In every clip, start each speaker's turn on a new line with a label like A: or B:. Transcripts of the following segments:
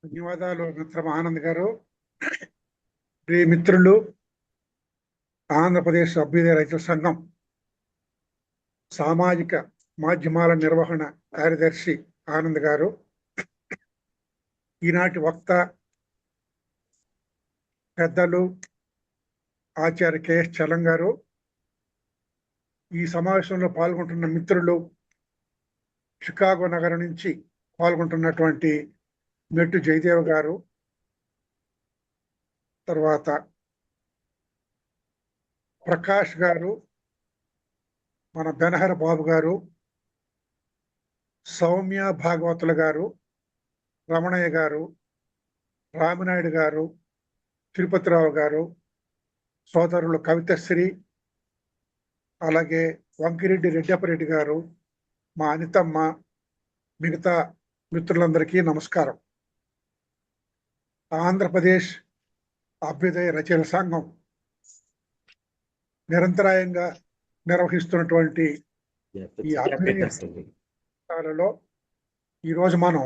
A: ధన్యవాదాలు మిత్రం ఆనంద్ గారు. ప్రియ మిత్రులు, ఆంధ్రప్రదేశ్ అభ్యుదయ రైతుల సంఘం సామాజిక మాధ్యమాల నిర్వహణ కార్యదర్శి ఆనంద్ గారు, ఈనాటి వక్త పెద్దలు ఆచార్య కెఎస్ చలం గారు, ఈ సమావేశంలో పాల్గొంటున్న మిత్రులు, షికాగో నగరం నుంచి పాల్గొంటున్నటువంటి మెట్టు జయదేవ్ గారు, తర్వాత ప్రకాష్ గారు, మన బెనహర బాబు గారు, సౌమ్య భాగవతుల గారు, రమణయ్య గారు, రామినాయుడు గారు, తిరుపతిరావు గారు, సోదరులు కవితశ్రీ, అలాగే వంకిరెడ్డి రెడ్డప్పరెడ్డి గారు, మా అనితమ్మ, మిగతా మిత్రులందరికీ నమస్కారం. ఆంధ్రప్రదేశ్ అభ్యుదయ రచయితల సంఘం నిరంతరాయంగా నిర్వహిస్తున్నటువంటి ఈ అభ్యుదయాలలో ఈరోజు మనం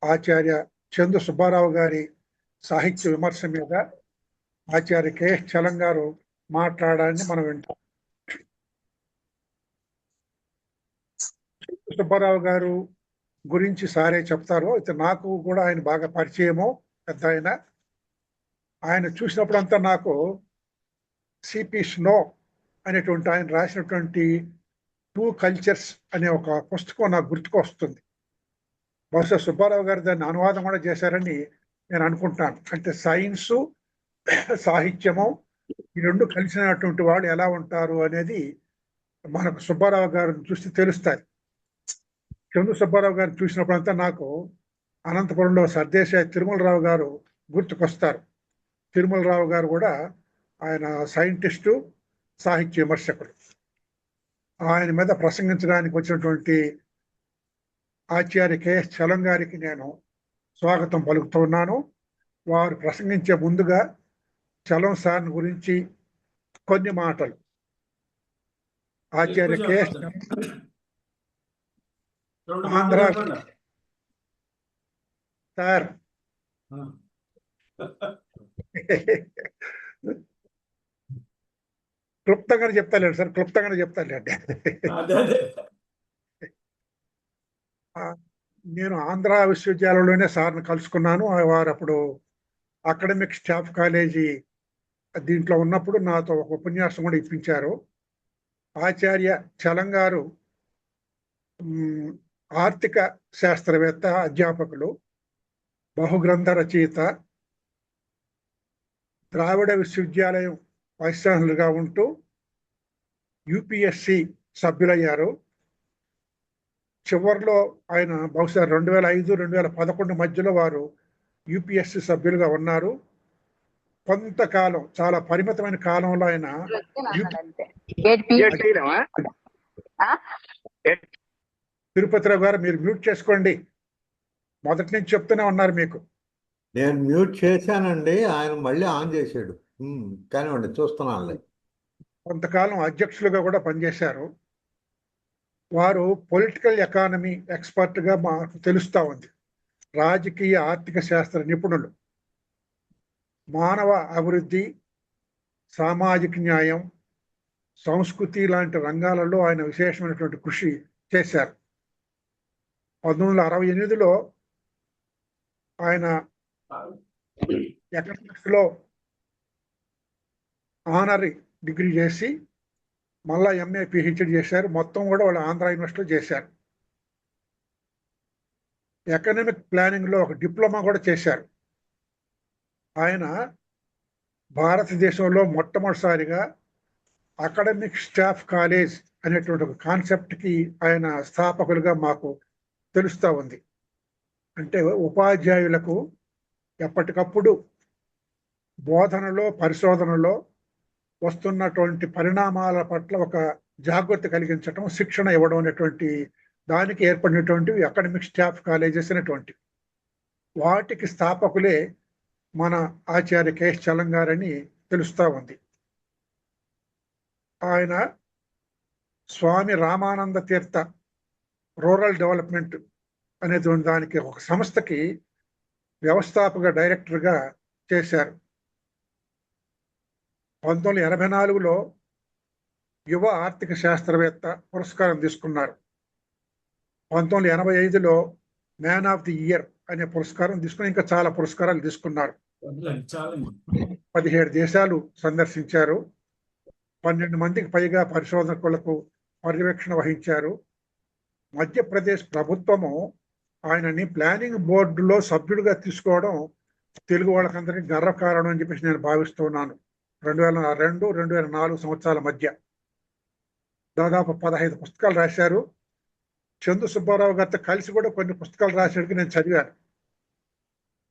A: ఆచార్య చందు సుబ్బారావు గారి సాహిత్య విమర్శ మీద ఆచార్య కెఎస్ చలం గారు మాట్లాడాలని మనం వింటాం. సుబ్బారావు గారు గురించి సారే చెప్తారు. అయితే నాకు కూడా ఆయన బాగా పరిచయము, పెద్ద ఆయన చూసినప్పుడంతా నాకు సిపి స్నో అనేటువంటి ఆయన రాసినటువంటి టూ కల్చర్స్ అనే ఒక పుస్తకం నాకు గుర్తుకొస్తుంది. బహుశా సుబ్బారావు గారు దాన్ని అనువాదం కూడా చేశారని నేను అనుకుంటాను. అంటే సైన్సు సాహిత్యము ఈ రెండు కలిసినటువంటి వాళ్ళు ఎలా ఉంటారు అనేది మనకు సుబ్బారావు గారిని చూస్తే తెలుస్తాయి. చందు సుబ్బారావు గారు చూసినప్పుడంతా నాకు అనంతపురంలో సర్దేశాయి తిరుమలరావు గారు గుర్తుకొస్తారు. తిరుమలరావు గారు కూడా ఆయన సైంటిస్టు, సాహిత్య విమర్శకుడు. ఆయన మీద ప్రసంగించడానికి వచ్చినటువంటి ఆచార్య కెఎస్ చలం గారికి నేను స్వాగతం పలుకుతున్నాను. వారు ప్రసంగించే ముందుగా చలం సార్ గురించి కొన్ని మాటలు. ఆచార్య కెఎస్ ఆంధ్ర సార్ క్లుప్తంగానే చెప్తాలేండి సార్, క్లుప్తంగానే చెప్తాలేండి. నేను ఆంధ్ర విశ్వవిద్యాలయంలోనే సార్ని కలుసుకున్నాను. వారు అప్పుడు అకాడమిక్ స్టాఫ్ కాలేజీ దీంట్లో ఉన్నప్పుడు నాతో ఒక ఉపన్యాసం కూడా ఇప్పించారు. ఆచార్య చలం గారు ఆర్థిక శాస్త్రవేత్త, అధ్యాపకులు, బహుగ్రంథ రచయిత, ద్రావిడ విశ్వవిద్యాలయం వైస్ ఛాన్సలర్గా ఉంటూ యూపీఎస్సి సభ్యులయ్యారు. చివరిలో ఆయన బహుశా 2005-2011 మధ్యలో వారు యూపీఎస్సి సభ్యులుగా ఉన్నారు. కొంతకాలం, చాలా పరిమితమైన కాలంలో ఆయన తిరుపతిరావు గారు మీరు మ్యూట్ చేసుకోండి, మొదటి నుంచి చెప్తూనే ఉన్నారు మీకు.
B: నేను మ్యూట్ చేశానండి, ఆయన మళ్ళీ ఆన్ చేశాడు. కానివ్వండి, చూస్తున్నాను.
A: కొంతకాలం అధ్యక్షులుగా కూడా పనిచేశారు. వారు పొలిటికల్ ఎకానమీ ఎక్స్పర్ట్గా మాకు తెలుస్తూ ఉంది. రాజకీయ ఆర్థిక శాస్త్ర నిపుణులు. మానవ అభివృద్ధి, సామాజిక న్యాయం, సంస్కృతి లాంటి రంగాలలో ఆయన విశేషమైనటువంటి కృషి చేశారు. 1968లో ఆయన ఎకనామిక్స్లో ఆనరీ డిగ్రీ చేసి మళ్ళా ఎంఏ పిహెచ్డి చేశారు. మొత్తం కూడా వాళ్ళు ఆంధ్ర యూనివర్సిటీలో చేశారు. ఎకనామిక్ ప్లానింగ్లో ఒక డిప్లొమా కూడా చేశారు. ఆయన భారతదేశంలో మొట్టమొదటిసారిగా అకాడమిక్ స్టాఫ్ కాలేజ్ అనేటువంటి ఒక కాన్సెప్ట్కి ఆయన స్థాపకులుగా మాకు తెలుస్తూ ఉంది. అంటే ఉపాధ్యాయులకు ఎప్పటికప్పుడు బోధనలో, పరిశోధనలో వస్తున్నటువంటి పరిణామాల పట్ల ఒక జాగృతి కలిగించడం, శిక్షణ ఇవ్వడం అనేటువంటి దానికి ఏర్పడినటువంటివి అకాడమిక్ స్టాఫ్ కాలేజెస్ అనేటువంటివి. వాటికి స్థాపకులే మన ఆచార్య కెఎస్ చలం గారని తెలుస్తూ ఉంది. ఆయన స్వామి రామానంద తీర్థ రూరల్ డెవలప్మెంట్ అనేటువంటి దానికి ఒక సంస్థకి వ్యవస్థాపక డైరెక్టర్గా చేశారు. 1984లో యువ ఆర్థిక శాస్త్రవేత్త పురస్కారం తీసుకున్నారు. 1985లో మ్యాన్ ఆఫ్ ది ఇయర్ అనే పురస్కారం తీసుకుని ఇంకా చాలా పురస్కారాలు తీసుకున్నారు. 17 దేశాలు సందర్శించారు. 12 మందికి పైగా పరిశోధకులకు పర్యవేక్షణ వహించారు. మధ్యప్రదేశ్ ప్రభుత్వము ఆయనని ప్లానింగ్ బోర్డులో సభ్యుడిగా తీసుకోవడం తెలుగు వాళ్ళకందరికీ గర్వకారణం అని చెప్పేసి నేను భావిస్తున్నాను. 2002-2004 సంవత్సరాల మధ్య దాదాపు 15 పుస్తకాలు రాశారు. చందు సుబ్బారావు గారితో కలిసి కూడా కొన్ని పుస్తకాలు రాసేటికి నేను చదివాను.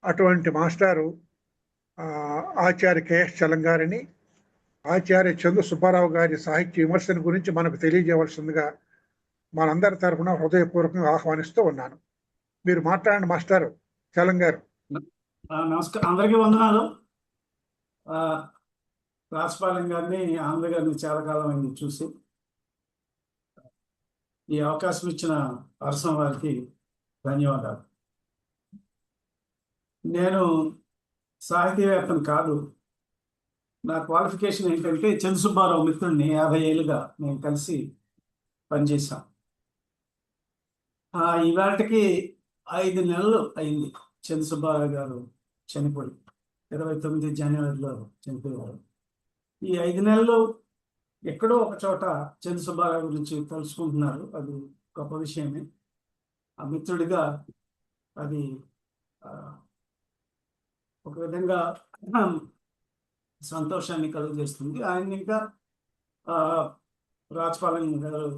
A: అటువంటి మాస్టారు ఆచార్య కెఎస్ చలంగారిని, ఆచార్య చందు సుబ్బారావు గారి సాహిత్య విమర్శన గురించి మనకు తెలియజేయవలసిందిగా మనందరి తరఫున హృదయపూర్వకంగా ఆహ్వానిస్తూ ఉన్నాను. మీరు మాట్లాడండి మాస్టర్ చలంగారు.
C: నమస్కారం, అందరికీ వందనాలు. రాజపాలెం గారిని, ఆంధ్ర గారిని చాలా కాలం అయింది చూసి. ఈ అవకాశం ఇచ్చిన అరసం వారికి ధన్యవాదాలు. నేను సాహితీవేత్తను కాదు. నా క్వాలిఫికేషన్ ఏంటంటే చందు సుబ్బారావు మిత్రుడిని 50 ఏళ్ళుగా మేము కలిసి పనిచేశాం. ఇవాటికి 5 నెలలు అయింది చందు సుబ్బారావు గారు చనిపోయి. 29 జనవరిలో చనిపోయారు. ఈ 5 నెలలు ఎక్కడో ఒక చోట చందు సుబ్బారావు గురించి తెలుసుకుంటున్నారు. అది గొప్ప విషయమే. ఆ మిత్రుడిగా అది ఒక విధంగా సంతోషాన్ని కలుగజేస్తుంది. ఆయన ఇంకా రాజపాలెం గారు,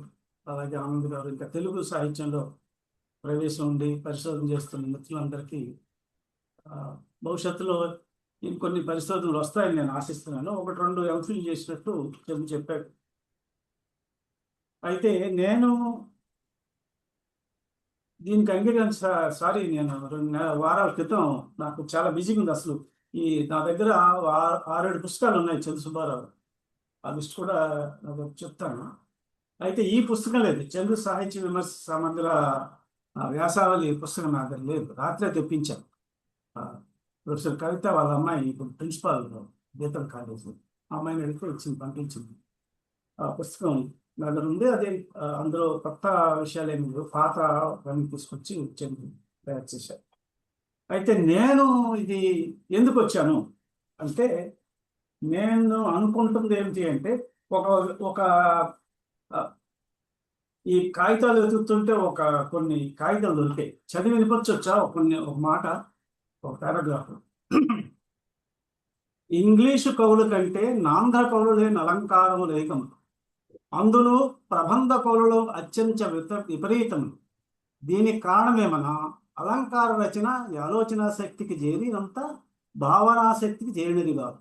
C: అలాగే ఆనంద్ గారు, ఇంకా తెలుగు సాహిత్యంలో ప్రవేశం ఉండి పరిశోధన చేస్తున్న మిత్రులందరికీ భవిష్యత్తులో ఇంకొన్ని పరిశోధనలు వస్తాయని నేను ఆశిస్తున్నాను. 1-2 ఎంఫిల్ చేసినట్టు చెప్పాడు. అయితే నేను దీనికి సారీ, నేను 2 వారాల క్రితం నాకు చాలా బిజీగా ఉంది. అసలు నా దగ్గర 6-7 పుస్తకాలు ఉన్నాయి చందు సుబ్బారావు. ఆ లిస్ట్ కూడా నాకు చెప్తాను. అయితే ఈ పుస్తకం లేదు, చందు సాహిత్య విమర్శ సమగ్ర వ్యాసావళి పుస్తకం నా దగ్గర లేదు. రాత్రే తెప్పించాను. ప్రొఫెసర్ కవిత వాళ్ళ అమ్మాయి ఇప్పుడు ప్రిన్సిపాల్ గీతం కాలేజీ, అమ్మాయిని అడిగితే పంపించింది. ఆ పుస్తకం నా దగ్గర ఉంది. అదే అందులో కొత్త విషయాలు ఏమి లేవు, పాత పని తీసుకొచ్చి తయారు చేశారు. అయితే నేను ఇది ఎందుకు వచ్చాను అంటే, నేను అనుకుంటుంది ఏమిటి అంటే, ఒక ఈ కాగితాలు వెతుకుతుంటే కొన్ని కాగితాలు దొరికాయి. చదివి వినిపించొచ్చా ఒక మాట, ఒక పారాగ్రాఫ్. ఇంగ్లీషు కవుల కంటే నాంధ్ర కవులు లేని అలంకారము లేకము, అందులో ప్రబంధ కవులలో అత్యంత విపరీతము. దీనికి కారణమేమన్నా అలంకార రచన ఆలోచన శక్తికి చేరినంత భావనాశక్తికి చేరినది కాదు.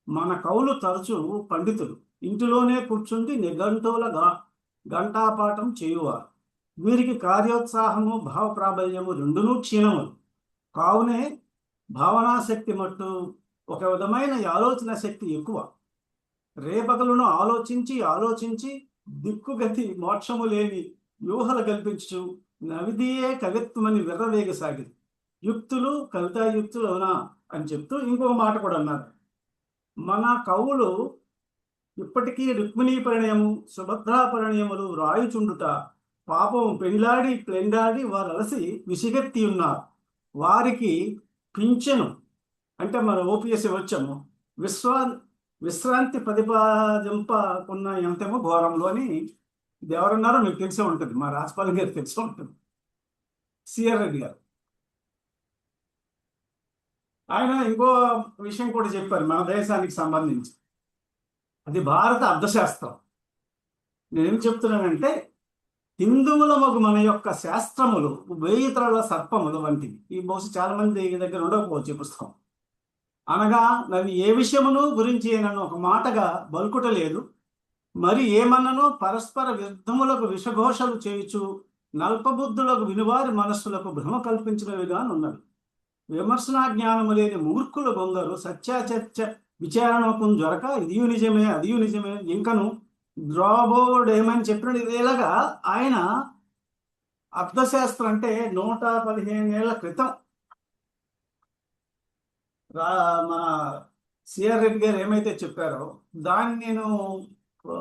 C: మన కవులు తరచూ పండితులు, ఇంటిలోనే కూర్చుండి నిఘంటువుల గంటాపాఠం చేయువారు. వీరికి కార్యోత్సాహము భావ ప్రాబల్యము రెండునూ క్షీణములు. కావునే భావనాశక్తి మట్టు ఒక విధమైన ఆలోచన శక్తి ఎక్కువ. రేపగలను ఆలోచించి దిక్కుగతి మోక్షము లేని వ్యూహలు కల్పించు నవిదియే కవిత్వమని విర్రవేగసాగింది. యుక్తులు కవితాయుక్తులు అవునా అని చెప్తూ ఇంకొక మాట కూడా అన్నారు. మన కవులు ఇప్పటికీ రుక్మిణీ పరిణయము, సుభద్రా పరిణయములు రాయుచుండుట పాపం పెండాడి వారు అలసి విసిగెత్తి ఉన్నారు. వారికి పింఛను అంటే మన ఓపీఎస్ వచ్చాము విశ్రాంతి ప్రతిపాదింపకున్న ఎంతేమో ఘోరంలో అని ఎవరున్నారో మీకు తెలిసే ఉంటుంది. మా రాజపాలెం గారు తెలిసే ఉంటుంది, సిఆర్ రెడ్డి గారు. ఆయన ఇంకో విషయం కూడా చెప్పారు మన దేశానికి సంబంధించి. అది భారత అర్థశాస్త్రం. నేనేం చెప్తున్నానంటే, హిందువుల మగు మన యొక్క శాస్త్రములు 1000 తరాల సర్పములు వంటివి. ఈ బహుశా చాలా మంది దగ్గర ఉండకపోవచ్చు ఈ పుస్తకం. అనగా నవి ఏ విషయమును గురించి నన్ను ఒక మాటగా బల్కుటలేదు, మరి ఏమన్నను పరస్పర విరుద్ధములకు విషఘోషలు చేయుచు నల్పబుద్ధులకు వినువారి మనస్సులకు భ్రమ కల్పించినవిగా ఉన్నవి. విమర్శనా జ్ఞానము లేని మూర్ఖుల కొందరు సత్యాచర్చ విచారణకు దొరక ఇదియు నిజమే అదియు నిజమే ఇంకను ద్రోబోడేమని చెప్పినది. ఇలాగా ఆయన అర్థశాస్త్రం అంటే 115 ఏళ్ల క్రితం మన సిఆర్ రెడ్డి గారు ఏమైతే చెప్పారో దాన్ని నేను ఆ,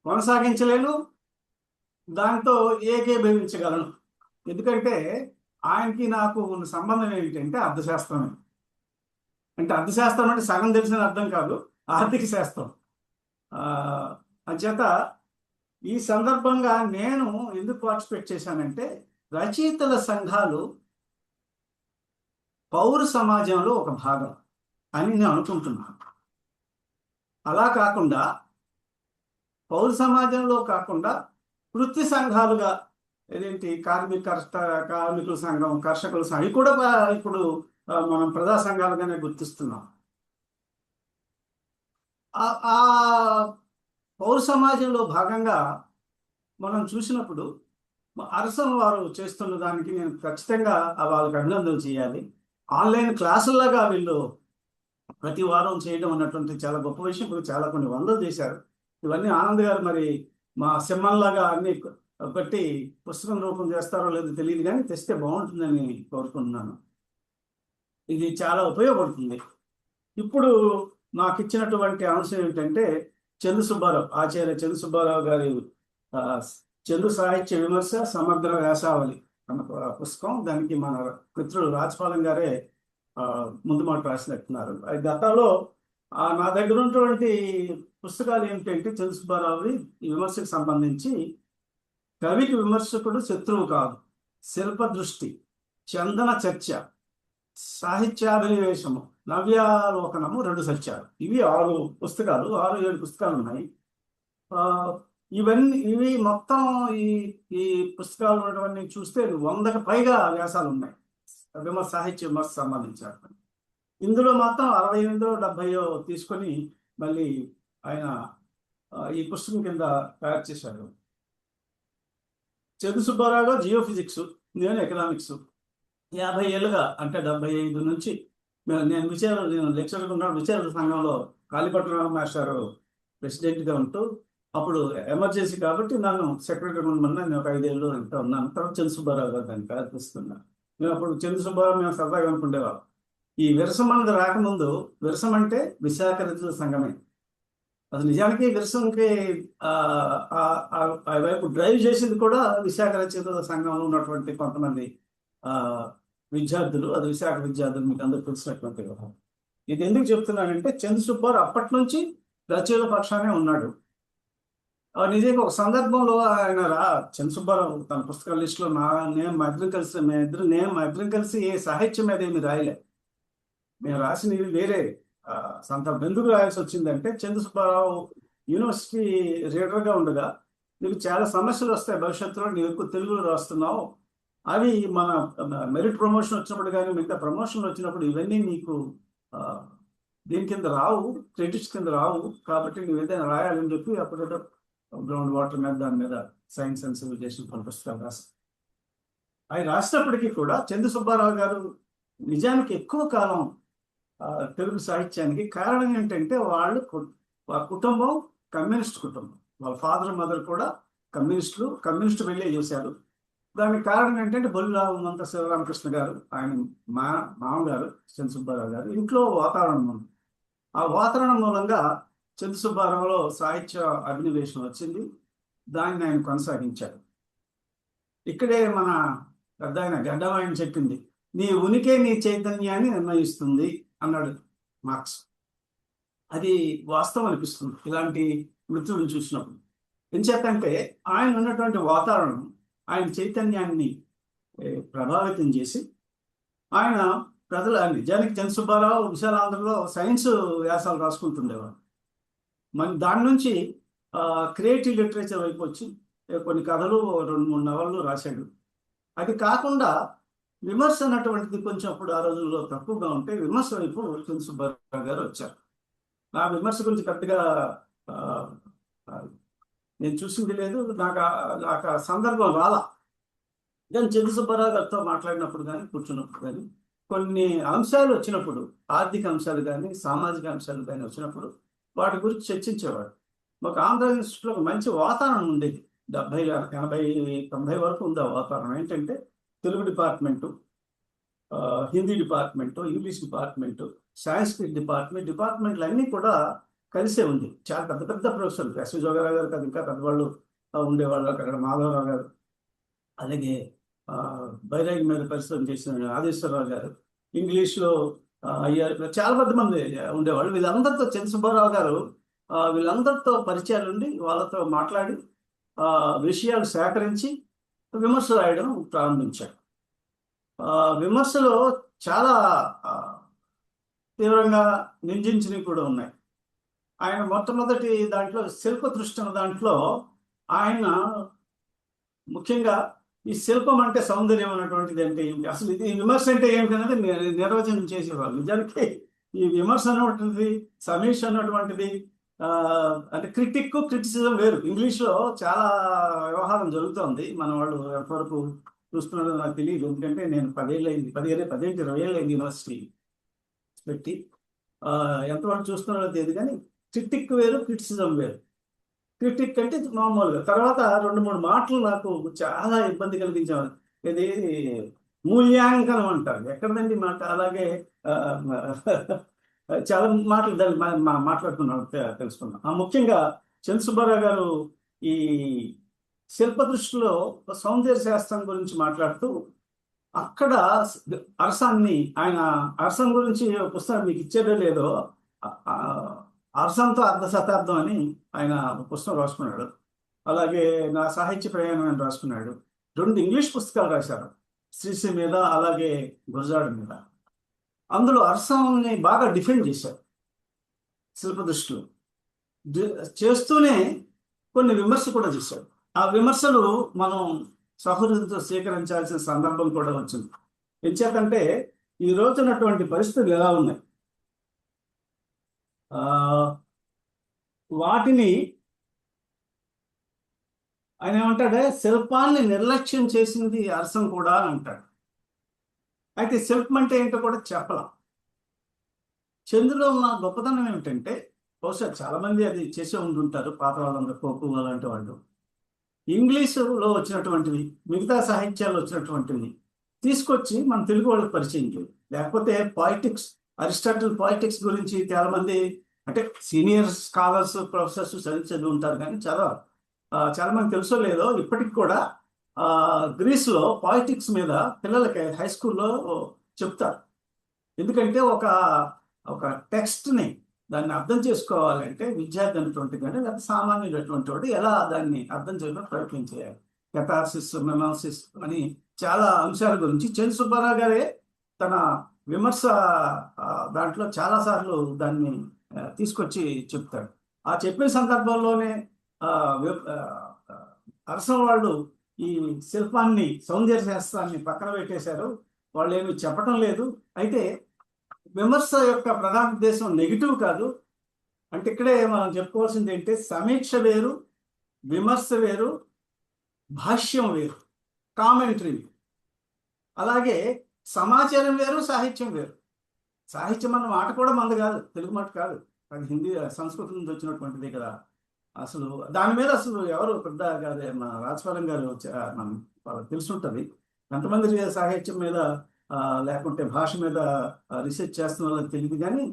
C: కొనసాగించలేను, దాంతో ఏకీభవించగలను. ఎందుకంటే ఆయనకి నాకు ఉన్న సంబంధం ఏమిటంటే అర్థశాస్త్రం. అంటే అర్థశాస్త్రం అంటే సగం తెలిసిన అర్థం కాదు, ఆర్థిక శాస్త్రం. అంచేత ఈ సందర్భంగా నేను ఎందుకు పార్టిసిపేట్ చేశానంటే, రచయితల సంఘాలు పౌర సమాజంలో ఒక భాగం అని నేను అనుకుంటున్నాను. అలా కాకుండా పౌర సమాజంలో కాకుండా వృత్తి సంఘాలుగా, ఏదేంటి కార్మికుల సంఘం, కర్షకుల సంఘం, ఇవి కూడా ఇప్పుడు మనం ప్రజా సంఘాలుగానే గుర్తిస్తున్నాం. ఆ పౌర సమాజంలో భాగంగా మనం చూసినప్పుడు అరసం వారు చేస్తున్న దానికి నేను ఖచ్చితంగా వాళ్ళకి అభినందన చేయాలి. ఆన్లైన్ క్లాసుల్లాగా వీళ్ళు ప్రతి వారం చేయడం అన్నటువంటి చాలా గొప్ప విషయం. ఇప్పుడు చాలా కొన్ని వందలు చేశారు. ఇవన్నీ ఆనంద్ గారు మరి మా సింహంలాగా అన్ని బట్టి పుస్తకం రూపం చేస్తారో లేదో తెలియదు, కానీ తెస్తే బాగుంటుందని కోరుకుంటున్నాను. ఇది చాలా ఉపయోగపడుతుంది. ఇప్పుడు నాకు ఇచ్చినటువంటి అంశం ఏమిటంటే, చందు సుబ్బారావు, ఆచార్య చందు సుబ్బారావు గారి చందు సాహిత్య విమర్శ సమగ్ర వ్యాసావళి అన్న పుస్తకం. దానికి మన మిత్రుడు రాజపాలెం గారే ముందు మాట రాసినట్టున్నారు. గతంలో నా దగ్గర ఉన్నటువంటి పుస్తకాలు ఏమిటంటే, చందు సుబ్బారావుని ఈ విమర్శకు సంబంధించి కవికి విమర్శకుడు శత్రువు కాదు, శిల్ప దృష్టి, చందన చర్చ, సాహిత్యాభినివేశము, నవ్యాలోకనము, 2 సత్యాలు. ఇవి 6 పుస్తకాలు, 6-7 పుస్తకాలు ఉన్నాయి. ఇవి మొత్తం ఈ పుస్తకాలు ఉన్నటువంటి చూస్తే 100కు పైగా వ్యాసాలు ఉన్నాయి సాహిత్య విమర్శ సంబంధించిన. ఇందులో మాత్రం 68-70 తీసుకొని మళ్ళీ ఆయన ఈ పుస్తకం కింద తయారు చేశారు. చందు సుబ్బారావు గారు జియోఫిజిక్స్, నేను ఎకనామిక్స్. 50 ఏళ్ళుగా, అంటే 75 నుంచి నేను లెక్చరర్గా ఉన్నాను. విచారణ సంఘంలో కాళీపట్నం మాస్టర్ ప్రెసిడెంట్గా ఉంటూ, అప్పుడు ఎమర్జెన్సీ కాబట్టి నన్ను సెక్రటరీ ఉండమన్నా నేను ఒక 5 ఏళ్ళు ఇంకా ఉన్నాను. తర్వాత చందు సుబ్బారావు గారు దాన్ని ప్రయత్నిస్తున్నాను. మేము అప్పుడు చందు సుబ్బారావు మేము సరదాగా అనుకుండేవాళ్ళం. ఈ విరసం అన్నది రాకముందు, విరసం అంటే విశాఖ రచయితల సంఘమే. అది నిజానికి విరసంకి వైపు డ్రైవ్ చేసింది కూడా విశాఖ రచయితల సంఘంలో ఉన్నటువంటి కొంతమంది విద్యార్థులు. అది విశాఖ విద్యార్థులు, మీకు అందరూ తెలిసినటువంటి వ్యవహారం. ఇది ఎందుకు చెప్తున్నానంటే, చందు సుబ్బారావు అప్పటి నుంచి రచయితల పక్షానే ఉన్నాడు. నిజంగా ఒక సందర్భంలో ఆయన చందు సుబ్బారావు తన పుస్తకాల లిస్టులో మేమిద్దరం కలిసి ఏ సాహిత్యం మీద ఏమి రాయలే. మేము రాసినవి వేరే సందర్భం. ఎందుకు రాయాల్సి వచ్చిందంటే, చందు సుబ్బారావు యూనివర్సిటీ రీడర్గా ఉండగా, నీకు చాలా సమస్యలు వస్తాయి భవిష్యత్తులో, నీవు ఎక్కువ తెలుగులో రాస్తున్నావు, అవి మన మెరిట్ ప్రమోషన్ వచ్చినప్పుడు కానీ మిగతా ప్రమోషన్లు వచ్చినప్పుడు ఇవన్నీ నీకు దీని కింద రావు, క్రెడిట్స్ కింద రావు, కాబట్టి నువ్వు ఏదైనా రాయాలని చెప్పి అప్పుడు గ్రౌండ్ వాటర్ మీద, దాని మీద సైన్స్ అండ్ సివిలైజేషన్ కొన్ని పుస్తకాలు రాశారు. అవి రాసినప్పటికీ కూడా చందు సుబ్బారావు గారు నిజానికి ఎక్కువ కాలం తెలుగు సాహిత్యానికి కారణం ఏంటంటే, వాళ్ళ కుటుంబం కమ్యూనిస్ట్ కుటుంబం. వాళ్ళ ఫాదర్ మదర్ కూడా కమ్యూనిస్టు వెళ్ళే చేశారు. దానికి కారణం ఏంటంటే, బొల్లిరామంత శివరామకృష్ణ గారు, ఆయన మామగారు చందు సుబ్బారావు గారు ఇంట్లో వాతావరణం ఉంది. ఆ వాతావరణం మూలంగా చందు సుబ్బారావులో సాహిత్య అభినివేశం వచ్చింది. దాన్ని ఆయన కొనసాగించారు. ఇక్కడే మన పెద్ద ఆయన గడ్డవాయన చెప్పింది, నీ ఉనికి నీ చైతన్యాన్ని నిర్ణయిస్తుంది అన్నాడు మార్క్స్. అది వాస్తవం అనిపిస్తుంది ఇలాంటి మృతులను చూసినప్పుడు. ఎంచేతంటే ఆయన ఉన్నటువంటి వాతావరణం ఆయన చైతన్యాన్ని ప్రభావితం చేసి, ఆయన నిజానికి చందు సుబ్బారావు విశాలాంధ్రలో సైన్స్ వ్యాసాలు రాసుకుంటుండేవాడు. మన దాని నుంచి క్రియేటివ్ లిటరేచర్ వైపు వచ్చి కొన్ని కథలు, 2-3 నవలలు రాశాడు. అది కాకుండా విమర్శ అన్నటువంటిది కొంచెం అప్పుడు ఆ రోజుల్లో తక్కువగా ఉంటే, విమర్శ వైపు చందు సుబ్బారావు గారు వచ్చారు. ఆ విమర్శ గురించి పెద్దగా నేను చూసింది లేదు, నాకు ఆ సందర్భం రాలా. కానీ చందు సుబ్బారావు గారితో మాట్లాడినప్పుడు కానీ, కూర్చున్నప్పుడు కానీ, కొన్ని అంశాలు వచ్చినప్పుడు, ఆర్థిక అంశాలు కానీ, సామాజిక అంశాలు కానీ వచ్చినప్పుడు వాటి గురించి చర్చించేవాడు. మాకు ఆంధ్ర యూనివర్సిటీలో ఒక మంచి వాతావరణం ఉండేది. 70, 80, 90 వరకు ఉంది ఆ వాతావరణం. ఏంటంటే, Telugu department, Hindi department, English department, Sanskrit డిపార్ట్మెంట్లు అన్నీ కూడా కలిసే ఉంది. చాలా పెద్ద పెద్ద ప్రొఫెసర్లు, ఎస్వి జోగారావు గారు కాదు, ఇంకా పెద్దవాళ్ళు ఉండేవాళ్ళు అక్కడ. మాధవరావు గారు, అలాగే బైరాగి మీద పరిశోధన చేసిన ఆదేశ్వరరావు గారు, ఇంగ్లీష్లో అయ్యారు, చాలా పెద్ద మంది ఉండేవాళ్ళు. వీళ్ళందరితో చంద్రసుబ్బారావు గారు వీళ్ళందరితో పరిచయాలు ఉండి వాళ్ళతో మాట్లాడి విషయాలు సేకరించి విమర్శ రాయడం ప్రారంభించారు. విమర్శలో చాలా తీవ్రంగా నిందించినవి కూడా ఉన్నాయి. ఆయన మొట్టమొదటి దాంట్లో శిల్పదృష్టి అన్న దాంట్లో ఆయన ముఖ్యంగా ఈ శిల్పం అంటే సౌందర్యం అన్నటువంటిది అంటే ఏంటి, అసలు ఇది విమర్శ అంటే ఏమిటి అనేది నిర్వచనం చేసేవాళ్ళు. నిజానికి ఈ విమర్శ అన్నటువంటిది, సమీక్ష అన్నటువంటిది అంటే క్రిటిసిజం వేరు. ఇంగ్లీష్లో చాలా వ్యవహారం జరుగుతోంది. మన వాళ్ళు ఎంతవరకు చూస్తున్నారో నాకు తెలియదు, ఎందుకంటే నేను 20 ఏళ్ళు అయింది యూనివర్సిటీ పెట్టి. ఎంతవరకు చూస్తున్నారో తెలియదు, కానీ క్రిటిక్ వేరు, క్రిటిసిజం వేరు. క్రిటిక్ అంటే మామూలుగా. తర్వాత 2-3 మాటలు నాకు చాలా ఇబ్బంది కలిగించేవారు. ఇది మూల్యాంకనం అంటారు, ఎక్కడదండి మాట. అలాగే చాలా మాటలు దాన్ని మాట్లాడుతున్నాం, తెలుసుకున్నాం. ముఖ్యంగా చంద్రసుబ్బారావు గారు ఈ శిల్ప దృష్టిలో సౌందర్య శాస్త్రం గురించి మాట్లాడుతూ అక్కడ ఆయన అరసాన్ని గురించి పుస్తకం మీకు ఇచ్చేదో లేదో, అరసంతో అర్ధ శతాబ్దం అని ఆయన పుస్తకం రాసుకున్నాడు. అలాగే నా సాహిత్య ప్రయాణం అని రాసుకున్నాడు. 2 ఇంగ్లీష్ పుస్తకాలు రాశారు, శ్రీశ్రీ మీద, అలాగే గురజాడ మీద. అందులో అరసంని బాగా డిఫెండ్ చేశారు శిల్ప దృష్టిలో. చేస్తూనే కొన్ని విమర్శ కూడా చేశారు. ఆ విమర్శలు మనం సహృదయంతో స్వీకరించాల్సిన సందర్భం కూడా వచ్చింది. ఎంచేతంటే ఈ రోజున్నటువంటి పరిస్థితులు ఎలా ఉన్నాయి, వాటిని ఆయన ఏమంటాడే, శిల్పాన్ని నిర్లక్ష్యం చేసింది అరసం కూడా అని అంటాడు. అయితే శిల్పం అంటే ఏంటో కూడా చెప్పలేం. చంద్రులో ఉన్న గొప్పతనం ఏమిటంటే, బహుశా చాలా మంది అది చేసే ఉంటుంటారు, పాత వాళ్ళందరూ, కోపు అలాంటి వాళ్ళు. ఇంగ్లీషులో వచ్చినటువంటివి, మిగతా సాహిత్యాల్లో వచ్చినటువంటివి తీసుకొచ్చి మన తెలుగు వాళ్ళకి పరిచయం చేయాలి. లేకపోతే పాలిటిక్స్, అరిస్టాటిల్ పాలిటిక్స్ గురించి చాలా మంది, అంటే సీనియర్ స్కాలర్స్, ప్రొఫెసర్స్ చదివి ఉంటారు, కానీ చాలా మంది తెలుసో లేదో ఇప్పటికి కూడా గ్రీస్లో పాలిటిక్స్ మీద పిల్లలకి హై స్కూల్లో చెప్తారు. ఎందుకంటే ఒక టెక్స్ట్ని దాన్ని అర్థం చేసుకోవాలంటే విద్యార్థి అనేటువంటి కానీ, లేకపోతే సామాన్యుడటువంటి వాడు ఎలా దాన్ని అర్థం చేయడం ప్రయత్నం చేయాలి. కెథార్సిస్, మెమాసిస్ అని చాలా అంశాల గురించి చంద్రసుబ్బారావు గారే తన విమర్శ దాంట్లో చాలాసార్లు దాన్ని తీసుకొచ్చి చెప్తాడు. ఆ చెప్పిన సందర్భంలోనే అరసం వాళ్ళు ఈ శిల్పాన్ని, సౌందర్య శాస్త్రాన్ని పక్కన పెట్టేశారు. వాళ్ళు ఏమి చెప్పటం లేదు. అయితే విమర్శ యొక్క ప్రధాన ఉద్దేశం నెగిటివ్ కాదు. అంటే ఇక్కడే మనం చెప్పుకోవాల్సింది ఏంటంటే, సమీక్ష వేరు, విమర్శ వేరు, భాష్యం వేరు, కామెంటరీ. అలాగే సమాచారం వేరు, సాహిత్యం వేరు. సాహిత్యం అన్న మాట కూడా మనది కాదు, తెలుగు మాట కాదు, అది హిందీ సంస్కృతం నుంచి వచ్చినటువంటిది కదా. అసలు దాని మీద అసలు ఎవరు పెద్ద కాదు, మన రాజపాలెం గారు వాళ్ళకి తెలుసుంటుంది. ఎంతమంది సాహిత్యం మీద లేకుంటే భాష మీద రీసెర్చ్ చేస్తున్న వాళ్ళకి తెలియదు, కానీ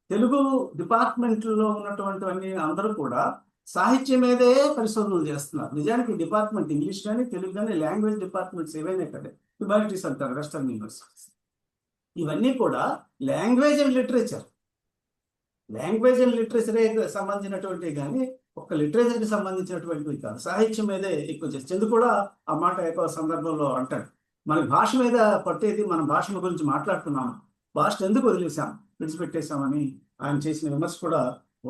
C: తెలుగు డిపార్ట్మెంట్లో ఉన్నటువంటివన్నీ అందరూ కూడా సాహిత్యం మీదే పరిశోధనలు చేస్తున్నారు. నిజానికి డిపార్ట్మెంట్ ఇంగ్లీష్ కానీ, తెలుగు కానీ, లాంగ్వేజ్ డిపార్ట్మెంట్స్ ఏవైనా ఇక్కడే హ్యుమానిటీస్ అంటారు, వెస్టర్న్ యూనివర్సిటీస్. ఇవన్నీ కూడా లాంగ్వేజ్ అండ్ లిటరేచరే సంబంధించినటువంటివి, కానీ ఒక లిటరేచర్కి సంబంధించినటువంటివి కాదు. సాహిత్యం మీదే ఎక్కువ చేస్తారు. చంద్రు కూడా ఆ మాట ఎక్కువ సందర్భంలో అంటాడు, మన భాష మీద పట్టేది, మన భాష గురించి మాట్లాడుతున్నాము, భాషను ఎందుకు విడిచిపెట్టేశామని ఆయన చేసిన విమర్శ కూడా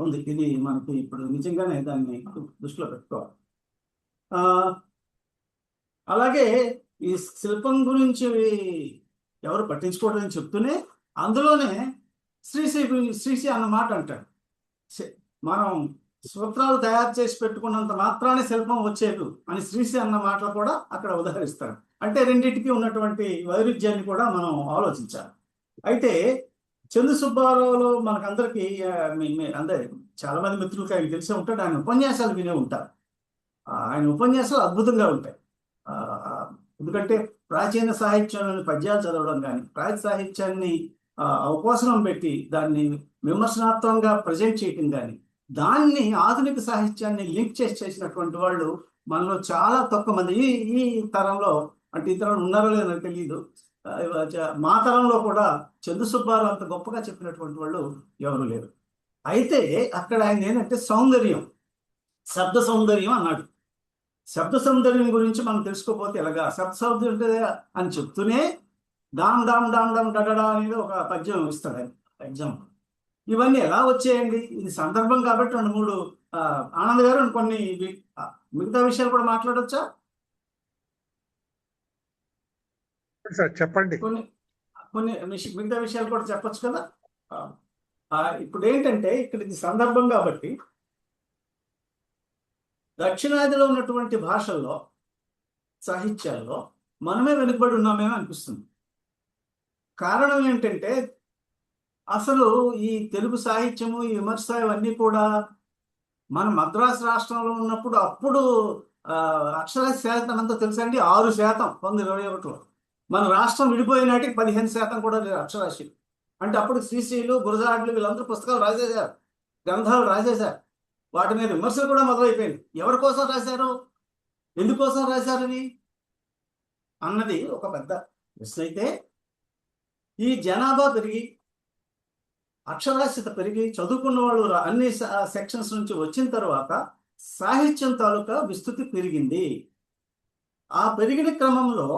C: ఉంది. ఇది మనకి ఇప్పుడు నిజంగానే దాన్ని దృష్టిలో పెట్టుకోవాలి. అలాగే ఈ శిల్పం గురించి ఎవరు పట్టించుకోవడం చెప్తూనే అందులోనే శ్రీశ్రీ అన్న మాట అంటాడు, మనం సూత్రాలు తయారు చేసి పెట్టుకున్నంత మాత్రానే శిల్పం వచ్చేదు అని శ్రీశ్రీ అన్న మాటలు కూడా అక్కడ ఉదాహరిస్తాడు. అంటే రెండింటికి ఉన్నటువంటి వైరుధ్యాన్ని కూడా మనం ఆలోచించాలి. అయితే చంద్ర సుబ్బారావులో మనకందరికీ అంటే చాలా మంది మిత్రులకి ఆయన తెలిసే ఉంటాడు, ఆయన ఉపన్యాసాలు వినే ఉంటారు. ఆయన ఉపన్యాసాలు అద్భుతంగా ఉంటాయి. ఎందుకంటే ప్రాచీన సాహిత్యంలోని పద్యాలు చదవడం కానీ ప్రాచీన సాహిత్యాన్ని అవపోసనం పెట్టి దాన్ని విమర్శనాత్మకంగా ప్రజెంట్ చేయటం కానీ దాన్ని ఆధునిక సాహిత్యాన్ని లింక్ చేసినటువంటి వాళ్ళు మనలో చాలా తక్కువ మంది ఈ తరంలో, అంటే ఈ తరంలో ఉన్నారో లేదో నాకు తెలియదు, మా తరంలో కూడా చందు సుబ్బారావు అంత గొప్పగా చెప్పినటువంటి వాళ్ళు ఎవరు లేరు. అయితే అక్కడ ఆయన ఏంటంటే సౌందర్యం, శబ్ద సౌందర్యం అన్నాడు. శబ్ద సౌందర్యం గురించి మనం తెలుసుకోకపోతే ఎలాగా? శబ్ద సౌందర్యం అని చెప్తూనే డామ్ డామ్ డామ్ డామ్ డడడా అనేది ఒక పద్యం ఇస్తాడు ఆయన ఎగ్జాంపుల్. ఇవన్నీ ఎలా వచ్చాయండి? ఇది సందర్భం కాబట్టి 2-3 ఆనంద్ గారు కొన్ని మిగతా విషయాలు కూడా మాట్లాడొచ్చా?
A: సార్ చెప్పండి.
C: కొన్ని కొన్ని మిగతా విషయాలు కూడా చెప్పొచ్చు కదా. ఇప్పుడు ఏంటంటే ఇక్కడ ఇది సందర్భం కాబట్టి దక్షిణాదిలో ఉన్నటువంటి భాషల్లో సాహిత్యాల్లో మనమే వెనుకబడి ఉన్నామేమో అనిపిస్తుంది. కారణం ఏంటంటే అసలు ఈ తెలుగు సాహిత్యము, ఈ విమర్శ ఇవన్నీ కూడా మన మద్రాసు రాష్ట్రంలో ఉన్నప్పుడు అప్పుడు అక్షరాస్యత శాతం అంతా తెలుసండి, 6% 1921లో. మన రాష్ట్రం విడిపోయిన నాటికి 15% కూడా లేదు అక్షరాస్యత. అంటే అప్పుడు శ్రీశ్రీలు, గురజాడలు వీళ్ళందరూ పుస్తకాలు రాసేశారు, గ్రంథాలు రాసేశారు, వాటి మీద విమర్శలు కూడా మొదలైపోయింది. ఎవరి కోసం రాశారు, ఎందుకోసం రాశారని అన్నది ఒక పెద్ద ప్రశ్న. అయితే ఈ జనాభా పెరిగి అక్షరాస్యత పెరిగి చదువుకున్న వాళ్ళు అన్ని సెక్షన్స్ నుంచి వచ్చిన తర్వాత సాహిత్యం తాలూకా విస్తృతి పెరిగింది. ఆ పెరిగిన క్రమంలో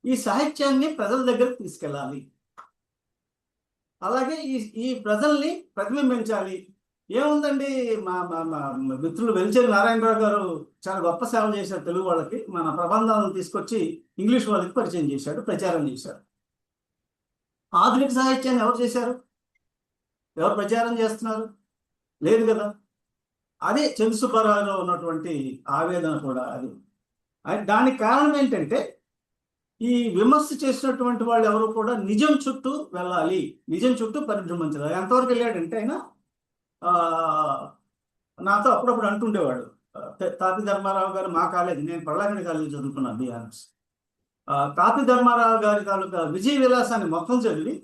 C: ఈ సాహిత్యాన్ని ప్రజల దగ్గరకు తీసుకెళ్ళాలి, అలాగే ఈ ప్రజల్ని ప్రతిబింబించాలి. ఏముందండి, మా మిత్రులు వెలిచేరి నారాయణరావు గారు చాలా గొప్ప సేవ చేశారు తెలుగు వాళ్ళకి. మన ప్రబంధాలను తీసుకొచ్చి ఇంగ్లీష్ వాళ్ళకి పరిచయం చేశాడు, ప్రచారం చేశారు. ఆధునిక సాహిత్యాన్ని ఎవరు చేశారు? ఎవరు ప్రచారం చేస్తున్నారు? లేదు కదా. అదే చందు సుబ్బారావులో ఉన్నటువంటి ఆవేదన కూడా అది. దానికి కారణం ఏంటంటే ఈ విమర్శ చేసినటువంటి వాళ్ళు ఎవరు కూడా నిజం చుట్టూ వెళ్ళాలి, నిజం చుట్టూ పరిభ్రమించాలి. ఎంతవరకు వెళ్ళాడంటే ఆయన నాతో అప్పుడప్పుడు అంటుండేవాడు, తాపి ధర్మారావు గారు మా కాలేజీ, నేను పళ్ళాగడి కాలేజీ చదువుకున్నాను బిఆర్ఎస్. తాపి ధర్మారావు గారి తాలూకా విజయ విలాసాన్ని మొత్తం చదివి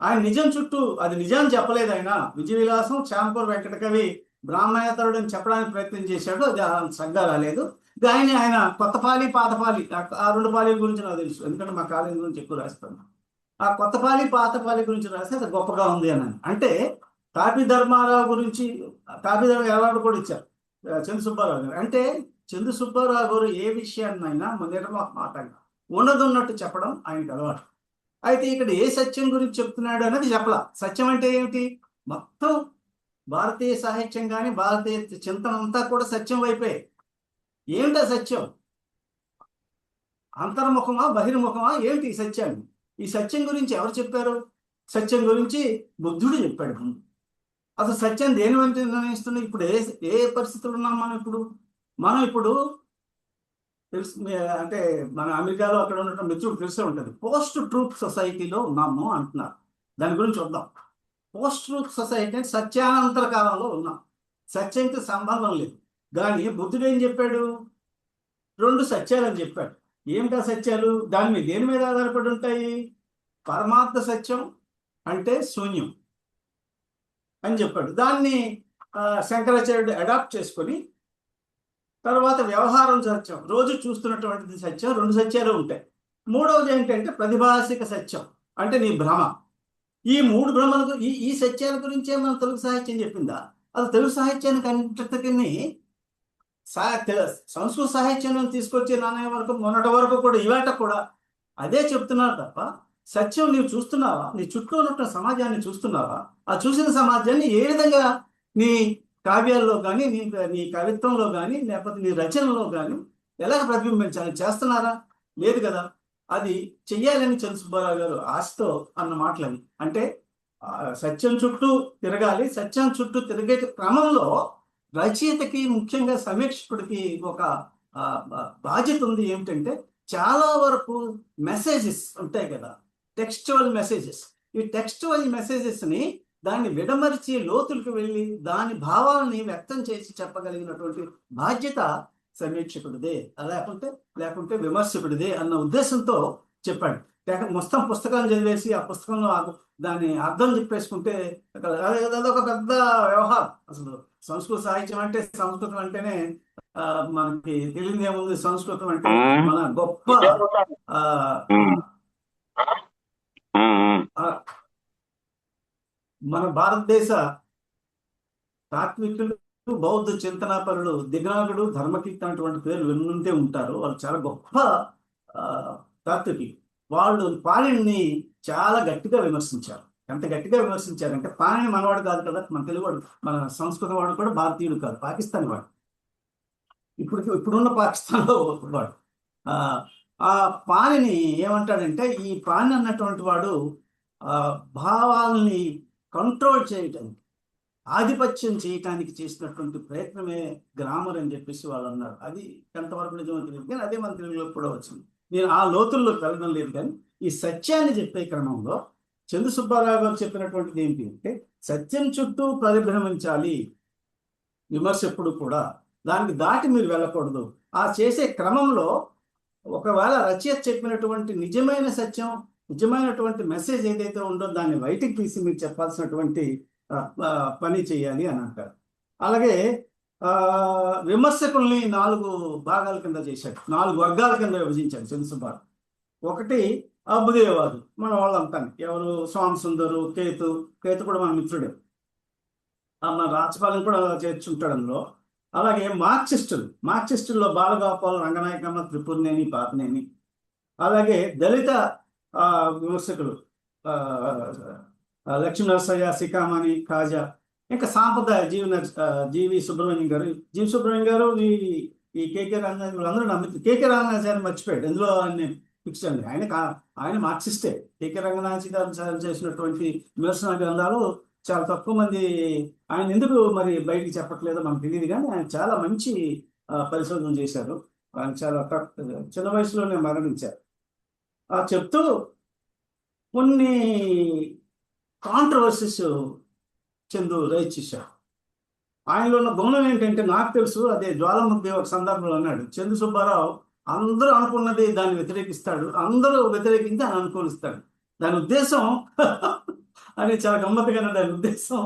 C: ఆయన నిజం చుట్టూ, అది నిజాన్ని చెప్పలేదు ఆయన, విజయ విలాసం చాంపూర్ వెంకటకవి బ్రాహ్మణేతరుడు అని చెప్పడానికి ప్రయత్నం చేశాడు, అది సగ్గా రాలేదు. ఆయన కొత్తపాలి పాతపాలి, ఆ 2 పాలీల గురించి నాకు తెలుసు, ఎందుకంటే మా కాలేజీ గురించి ఎక్కువ రాస్తాను. ఆ కొత్తపాలి పాతపాలి గురించి రాస్తే అది గొప్పగా ఉంది అని. అంటే తాపి ధర్మారావు గురించి, తాపి ధర్మ అవార్డు కూడా ఇచ్చారు చందు సుబ్బారావు గారు. అంటే చందు సుబ్బారావు గారు ఏ విషయాన్నైనా నిర్మమాటంగా ఉన్నట్టు చెప్పడం ఆయనకు అలవాటు. అయితే ఇక్కడ ఏ సత్యం గురించి చెప్తున్నాడు అనేది చెప్పలా. సత్యం అంటే ఏమిటి? మొత్తం భారతీయ సాహిత్యం కానీ భారతీయ చింతన అంతా కూడా సత్యం వైపే. ఏమిటా సత్యం? అంతర్ముఖమా బహిర్ముఖమా? ఏమిటి ఈ సత్యాన్ని? ఈ సత్యం గురించి ఎవరు చెప్పారు? సత్యం గురించి బుద్ధుడు చెప్పాడు. అసలు సత్యం దేని వంటి నిర్ణయిస్తుంది? ఇప్పుడు ఏ పరిస్థితులు ఉన్నాం మనం ఇప్పుడు తెలుసు, అంటే మన అమెరికాలో అక్కడ ఉన్న మిత్రుడు తెలిసే ఉంటుంది, పోస్ట్ ట్రూత్ సొసైటీలో ఉన్నాము అంటున్నారు. దాని గురించి వద్దాం. పోస్ట్ ట్రూత్ సొసైటీ అంటే సత్యానంతర కాలంలో ఉన్నాం, సత్యంతో సంబంధం లేదు. కానీ బుద్ధుడు ఏం చెప్పాడు? 2 సత్యాలు అని చెప్పాడు. ఏమిటా సత్యాలు? దేని మీద ఆధారపడి ఉంటాయి? పరమార్థ సత్యం అంటే శూన్యం అని చెప్పాడు. దాన్ని శంకరాచార్యుడు అడాప్ట్ చేసుకొని తర్వాత వ్యవహారం సత్యం, రోజు చూస్తున్నటువంటిది సత్యం, 2 సత్యాలు ఉంటాయి. 3వది ఏంటంటే ప్రతిభాసిక సత్యం, అంటే నీ భ్రమ. ఈ 3 భ్రమలకు ఈ సత్యాల గురించే మన తెలుగు సాహిత్యం చెప్పిందా? అది తెలుగు సాహిత్యానికి అంతటికి సంస్కృత సాహిత్యం తీసుకొచ్చే నాణ్య వరకు మొన్నటి వరకు కూడా ఇవాట కూడా అదే చెప్తున్నారు తప్ప సత్యం నీవు చూస్తున్నావా? నీ చుట్టూ ఉన్న సమాజాన్ని చూస్తున్నావా? ఆ చూసిన సమాజాన్ని ఏ విధంగా నీ కావ్యాల్లో కానీ నీ కవిత్వంలో కానీ లేకపోతే నీ రచనలో కానీ ఎలా ప్రతిబింబించాలి? చేస్తున్నారా? లేదు కదా. అది చెయ్యాలని చందు సుబ్బారావు గారు ఆశతో అన్న మాటలని. అంటే సత్యం చుట్టూ తిరగాలి. సత్యం చుట్టూ తిరిగే క్రమంలో రచయితకి, ముఖ్యంగా సమీక్షకుడికి ఒక బాధ్యత ఉంది. ఏమిటంటే చాలా వరకు మెసేజెస్ ఉంటాయి కదా, టెక్స్చువల్ మెసేజెస్. ఈ టెక్స్చువల్ మెసేజెస్ని దాన్ని విడమరిచి లోతులకు వెళ్ళి దాని భావాలని వ్యక్తం చేసి చెప్పగలిగినటువంటి బాధ్యత సమీక్షకుడిదే, లేకుంటే విమర్శకుడిదే అన్న ఉద్దేశంతో చెప్పాడు. మొత్తం పుస్తకాన్ని చదివేసి ఆ పుస్తకంలో దాని అర్థం చెప్పేసుకుంటే అదొక పెద్ద వ్యవహారం. అసలు సంస్కృత సాహిత్యం అంటే, సంస్కృతం అంటేనే మనకి తెలియదు ఏముంది. సంస్కృతం అంటే మన గొప్ప మన భారతదేశ తాత్వికులు, బౌద్ధ చింతనాపరులు, దిగాగుడు, ధర్మకీర్తన అటువంటి పేర్లు వినుంటే ఉంటారు. వాళ్ళు చాలా గొప్ప తాత్వికులు. వాళ్ళు పాణిని చాలా గట్టిగా విమర్శించారు. ఎంత గట్టిగా విమర్శించారంటే, పాణిని మనవాడు కాదు కదా, మన తెలుగువాడు, మన సంస్కృతం వాడు కూడా భారతీయుడు కాదు, పాకిస్తాన్ వాడు. ఇప్పుడున్న పాకిస్తాన్లో వాడు. ఆ పాణిని ఏమంటాడంటే, ఈ పాణి అన్నటువంటి వాడు భావాల్ని కంట్రోల్ చేయటానికి, ఆధిపత్యం చేయటానికి చేసినటువంటి ప్రయత్నమే గ్రామర్ అని చెప్పేసి వాళ్ళు అన్నారు. అది ఎంతవరకు నిజమో తెలియదు, కానీ అదే మన తెలుగులో కూడా వచ్చింది. నేను ఆ లోతుల్లోకి వెళ్ళడం లేదు, కానీ ఈ సత్యాన్ని చెప్పే క్రమంలో చందు సుబ్బారావు గారు చెప్పినటువంటిది ఏంటి అంటే, సత్యం చుట్టూ పరిభ్రమించాలి విమర్శ ఎప్పుడు కూడా, దానికి దాటి మీరు వెళ్ళకూడదు. ఆ చేసే క్రమంలో ఒకవేళ రచయిత చెప్పినటువంటి నిజమైన సత్యం, నిజమైనటువంటి మెసేజ్ ఏదైతే ఉందో దాన్ని బయటికి తీసి మీరు చెప్పాల్సినటువంటి పని చేయాలి అని అంటారు. అలాగే విమర్శకుల్ని 4 భాగాల కింద చేశాడు, 4 వర్గాల కింద విభజించాడు చందు సుబ్బారావు. ఒకటి అభ్యుదయవాదు, మన వాళ్ళంతా, ఎవరు స్వామి సుందరు, కేతు కూడా మన మిత్రుడే, మన రాజపాలెం కూడా చేర్చుంటాడు అందులో. అలాగే మార్క్సిస్టుల్లో బాలగోపాల్, రంగనాయకమ్మ, త్రిపురనేని, పాపినేని. అలాగే దళిత విమర్శకులు లక్ష్మీనరసయ్య, సికామణి, కాజా. ఇంకా సాంప్రదాయ జీవి సుబ్రహ్మణ్యం గారు, ఈ కేకే రంగాచారి, వీళ్ళందరూ నమ్మితే కేకే రంగాచారి మర్చిపోయాడు. ఎందులో ఆయన ఫిక్స్ అండి, ఆయన మార్క్సిస్టే. కేకే రంగనాచారి చేసినటువంటి విమర్శన గ్రంథాలు చాలా తక్కువ మంది, ఆయన ఎందుకు మరి బయటికి చెప్పట్లేదో మనకు తెలియదు, కానీ ఆయన చాలా మంచి పరిశోధన చేశారు. ఆయన చాలా చిన్న వయసులోనే మరణించారు. చెప్తూ కొన్ని కాంట్రవర్సీస్ చందు రైజ్ చేశారు. ఆయనలో ఉన్న గుణం ఏంటంటే, నాకు తెలుసు, అదే జ్వాలాముఖి ఒక సందర్భంలో అన్నాడు, చందు సుబ్బారావు అందరూ అనుకున్నది దాన్ని వ్యతిరేకిస్తాడు, అందరూ వ్యతిరేకించి ఆయన అనుకూలిస్తాడు. దాని ఉద్దేశం అని చాలా గమ్మత్తుగా, దాని ఉద్దేశం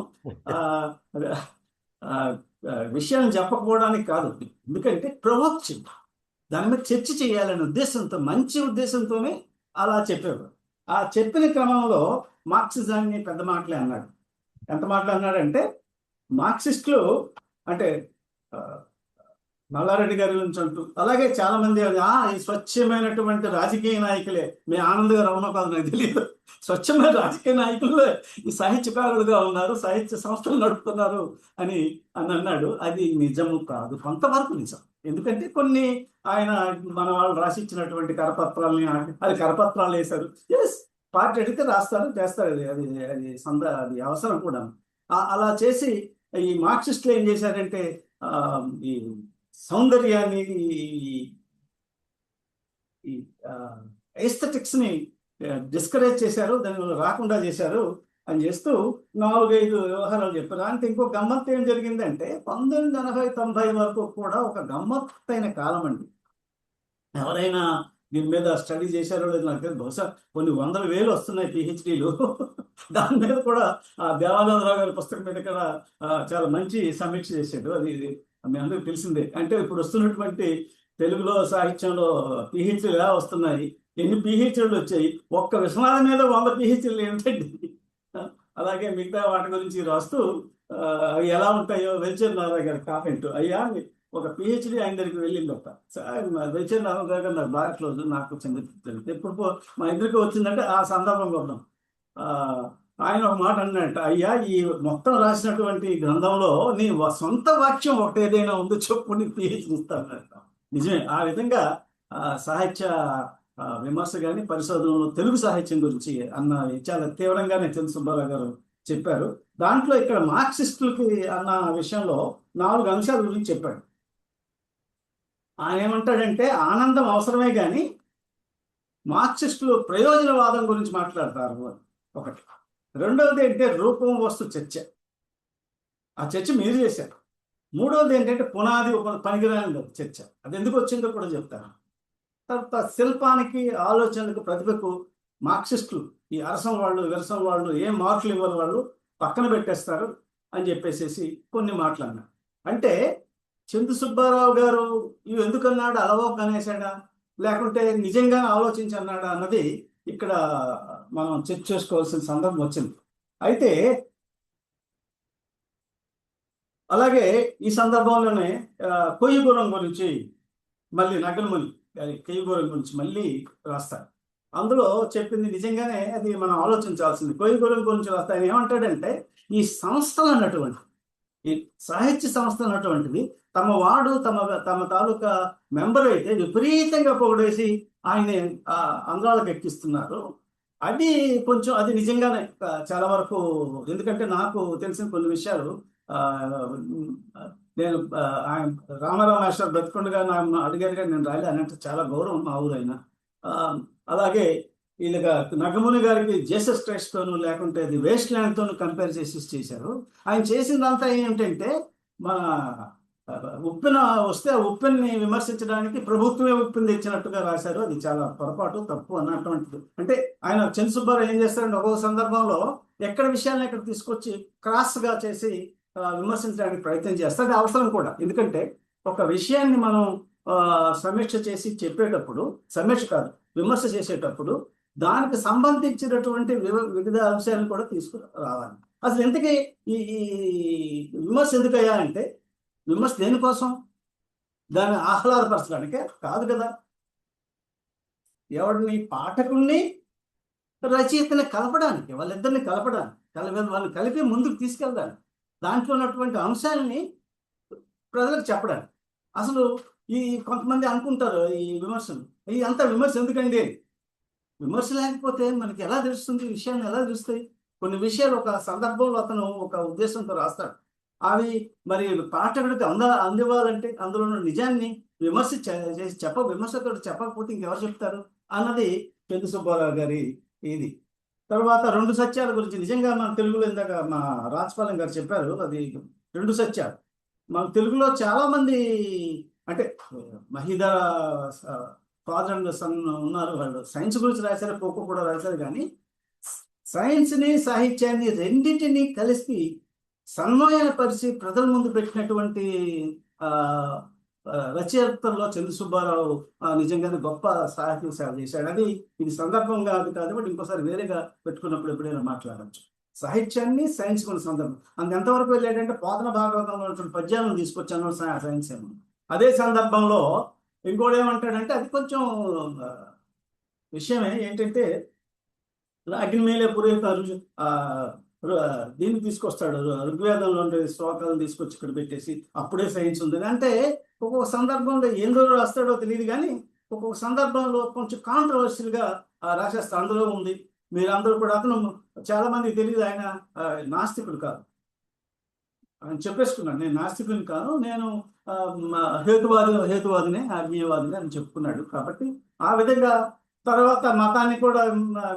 C: విషయాన్ని చెప్పకపోవడానికి కాదు, ఎందుకంటే ప్రొవోక్ చేయాలి, దాని మీద చర్చ చేయాలనే ఉద్దేశంతో, మంచి ఉద్దేశంతోనే అలా చెప్పేవారు. ఆ చెప్పిన క్రమంలో మార్క్సిజాన్ని పెద్ద మాటలే అన్నాడు. ఎంత మాటలు అన్నాడంటే, మార్క్సిస్టులు అంటే నల్లారెడ్డి గారి గురించి అంటూ, అలాగే చాలా మంది ఈ స్వచ్ఛమైనటువంటి రాజకీయ నాయకులే, మీ ఆనంద్ గారు అవునో కాదు నాకు తెలియదు, స్వచ్ఛమైన రాజకీయ నాయకులు ఈ సాహిత్యకారులుగా ఉన్నారు, సాహిత్య సంస్థలు నడుపుతున్నారు అని అన్నాడు. అది నిజము కాదు, కొంతవరకు నిజం. ఎందుకంటే కొన్ని ఆయన మన వాళ్ళు రాసిచ్చినటువంటి కరపత్రాలని, అది కరపత్రాలు వేశారు, ఎస్ పార్టీ అడిగితే రాస్తారు, చేస్తారు, అది అవసరం కూడా. అలా చేసి ఈ మార్క్సిస్టులు ఏం చేశారంటే, ఈ సౌందర్యాన్ని, ఈ ఎస్థెటిక్స్ని డిస్కరేజ్ చేశారు, దానివల్ల రాకుండా చేశారు అని చేస్తూ 4-5 వ్యవహారాలు చెప్పారు. అంటే ఇంకో గమ్మత్తు ఏం జరిగిందంటే, 1980-90 వరకు కూడా ఒక గమ్మత్తైన కాలం అండి. ఎవరైనా దీని మీద స్టడీ చేశారో లేదు నాకు తెలియదు, బహుశా కొన్ని 100,000 వస్తున్నాయి పిహెచ్డీలు. దాని మీద కూడా దేవానందరావు గారి పుస్తకం మీద కూడా చాలా మంచి సమీక్ష చేశాడు. అది మీ అందరికీ తెలిసిందే. అంటే ఇప్పుడు వస్తున్నటువంటి తెలుగులో సాహిత్యంలో పిహెచ్డీలు ఎలా వస్తున్నాయి, ఎన్ని పిహెచ్డీలు వచ్చాయి, ఒక్క విశ్వనాథం మీద 100 పిహెచ్డీలు ఏమిటండి. అలాగే మిగతా వాటి గురించి రాస్తూ అవి ఎలా ఉంటాయో వెల్చర్ నారాయణ గారి కామెంట్, అయ్యా ఒక పిహెచ్డీ ఆయన దగ్గరికి వెళ్ళిందట. వెల్చర్ నారాయణ గారు నాకు బాగా క్లోజ్, నాకు చెందుతుంది. ఎప్పుడు మా ఇద్దరికి వచ్చిందంటే ఆ సందర్భంగా ఉన్నాం. ఆయన ఒక మాట అన్నట్టు, అయ్యా ఈ మొత్తం రాసినటువంటి గ్రంథంలో నీ సొంత వాక్యం ఒకటి ఏదైనా ఉందో చెప్పు, నీ పిహెచ్డీ ఇస్తానంట. నిజమే, ఆ విధంగా సాహిత్య విమర్శ కానీ పరిశోధనలో తెలుగు సాహిత్యం గురించి అన్నవి చాలా తీవ్రంగానే చందు సుబ్బారావు గారు చెప్పారు. దాంట్లో ఇక్కడ మార్క్సిస్టులకి అన్న విషయంలో 4 అంశాల గురించి చెప్పాడు. ఆయన ఏమంటాడంటే, ఆనందం అవసరమే కానీ మార్క్సిస్టులు ప్రయోజనవాదం గురించి మాట్లాడతారు ఒకటి. రెండవది అంటే రూపం వస్తు చర్చ. ఆ చర్చ మీరు చేశారు, మూడవది ఏంటంటే పునాది పనికిరాని చర్చ. అది ఎందుకు వచ్చిందో కూడా చెప్తాను. తర్వాత శిల్పానికి, ఆలోచనలకు, ప్రతిభకు మార్క్సిస్టులు, ఈ అరసం వాళ్ళు, విరసం వాళ్ళు ఏం మార్కులు ఇవ్వని వాళ్ళు పక్కన పెట్టేస్తారు అని చెప్పేసి కొన్ని మాటలు అన్నారు. అంటే చందు సుబ్బారావు గారు ఇవి ఎందుకన్నాడు, అలవోక అనేసాడా, లేకుంటే నిజంగానే ఆలోచించి అన్నాడా అన్నది ఇక్కడ మనం చర్చ చేసుకోవాల్సిన సందర్భం వచ్చింది. అయితే అలాగే ఈ సందర్భంలోనే కొయ్యగూరం గురించి మళ్ళీ నగరముని కొయ్యగూరం గురించి మళ్ళీ రాస్తారు. అందులో చెప్పింది నిజంగానే అది మనం ఆలోచించాల్సింది. కొయ్యగూరం గురించి రాస్తా ఆయన ఏమంటాడంటే, ఈ సంస్థలు అన్నటువంటి, ఈ సాహిత్య సంస్థలు అన్నటువంటివి తమ వాడు తమ తాలూకా మెంబర్ అయితే విపరీతంగా పొగడేసి ఆయన అంగాలకు ఎక్కిస్తున్నారు. అది కొంచెం అది నిజంగానే చాలా వరకు, ఎందుకంటే నాకు తెలిసిన కొన్ని విషయాలు నేను ఆయన రామారావు మాస్టర్ బ్రతికుండగా నన్ను అడిగారు కానీ నేను రాలే అన్నట్టు చాలా గౌరవం మా ఊరైన. అలాగే వీళ్ళగా నగముని గారికి జేసస్ ట్రస్ట్తోనూ లేకుంటే అది వేస్ట్ ల్యాండ్తోనూ కంపేర్ చేశారు. ఆయన చేసిందంతా ఏంటంటే, మన ఉప్పెన వస్తే ఆ ఉప్పెన్ని విమర్శించడానికి ప్రభుత్వమే ఉప్పెన తెచ్చినట్టుగా రాశారు. అది చాలా పొరపాటు, తప్పు అన్నటువంటిది. అంటే ఆయన చందు సుబ్బారావు ఏం చేస్తారంటే ఒక్కొక్క సందర్భంలో ఎక్కడ విషయాన్ని ఎక్కడ తీసుకొచ్చి క్రాస్గా చేసి విమర్శించడానికి ప్రయత్నం చేస్తారు. అది అవసరం కూడా. ఎందుకంటే ఒక విషయాన్ని మనం సమీక్ష చేసి చెప్పేటప్పుడు, సమీక్ష కాదు విమర్శ చేసేటప్పుడు దానికి సంబంధించినటువంటి వివిధ అంశాలను కూడా తీసుకురావాలి. అసలు ఎందుకే ఈ విమర్శ ఎందుకయ్యా అంటే, విమర్శ దేనికోసం? దాన్ని ఆహ్లాదపరచడానికే కాదు కదా. ఎవరిని, పాఠకుల్ని రచయితని కలపడానికి, వాళ్ళిద్దరిని కలపడానికి, వాళ్ళని కలిపి ముందుకు తీసుకెళ్ళడానికి, దాంట్లో ఉన్నటువంటి అంశాలని ప్రజలకు చెప్పడానికి. అసలు ఈ కొంతమంది అనుకుంటారు ఈ విమర్శలు, ఈ అంత విమర్శ ఎందుకండి? విమర్శ లేకపోతే మనకి ఎలా తెలుస్తుంది, విషయాన్ని ఎలా తెలుస్తాయి? కొన్ని విషయాలు ఒక సందర్భంలో అతను ఒక ఉద్దేశంతో రాస్తాడు. అవి మరి పాఠకుడికి అందివ్వాలంటే అందులో ఉన్న నిజాన్ని విమర్శ చేసి విమర్శతో చెప్పకపోతే ఇంకెవరు చెప్తారు అన్నది చందు సుబ్బారావు గారి ఇది. తర్వాత 2 సత్యాల గురించి నిజంగా మన తెలుగులో ఇందాక మా రాజపాలెం గారు చెప్పారు, అది 2 సత్యాలు. మన తెలుగులో చాలా మంది, అంటే మహిదా ఫాదర్ అండ్ సన్ ఉన్నారు, వాళ్ళు సైన్స్ గురించి రాశారు, ఖోఖో కూడా రాశారు. కానీ సైన్స్ని, సాహిత్యాన్ని రెండింటినీ కలిసి సన్మయపరిచి ప్రజల ముందు పెట్టినటువంటి రచయితల్లో చందు సుబ్బారావు నిజంగానే గొప్ప సాహిత్య సేవ చేశాడు. అది ఇది సందర్భం కాదు కాబట్టి ఇంకోసారి వేరేగా పెట్టుకున్నప్పుడు ఎప్పుడైనా మాట్లాడచ్చు. సాహిత్యాన్ని, సైన్స్ కొన్ని సందర్భం ఎంతవరకు వెళ్ళాడంటే, పోతన భాగవతంలో ఉన్నటువంటి పద్యాలను తీసుకొచ్చాను సైన్స్ ఏమో. అదే సందర్భంలో ఇంకోటి ఏమంటాడంటే, అది కొంచెం విషయమే ఏంటంటే, అగ్నిమేలే పురోహిత దీన్ని తీసుకొస్తాడు, ఋగ్వేదంలో ఉండే శ్లోకాలను తీసుకొచ్చి ఇక్కడ పెట్టేసి అప్పుడే సైన్స్ ఉంది అంటే, ఒక్కొక్క సందర్భంలో ఏందో రాస్తాడో తెలియదు కానీ ఒక్కొక్క సందర్భంలో కొంచెం కాంట్రవర్షియల్గా రాసేస్తా అందులో ఉంది. మీరందరూ కూడా, అతను చాలా మందికి తెలియదు ఆయన నాస్తికుడు కాదు. ఆయన చెప్పేసుకున్నాడు, నేను నాస్తికుని కాదు, నేను హేతువాదినే, ఆజ్ఞేయవాదినే అని చెప్పుకున్నాడు. కాబట్టి ఆ విధంగా తర్వాత మతాన్ని కూడా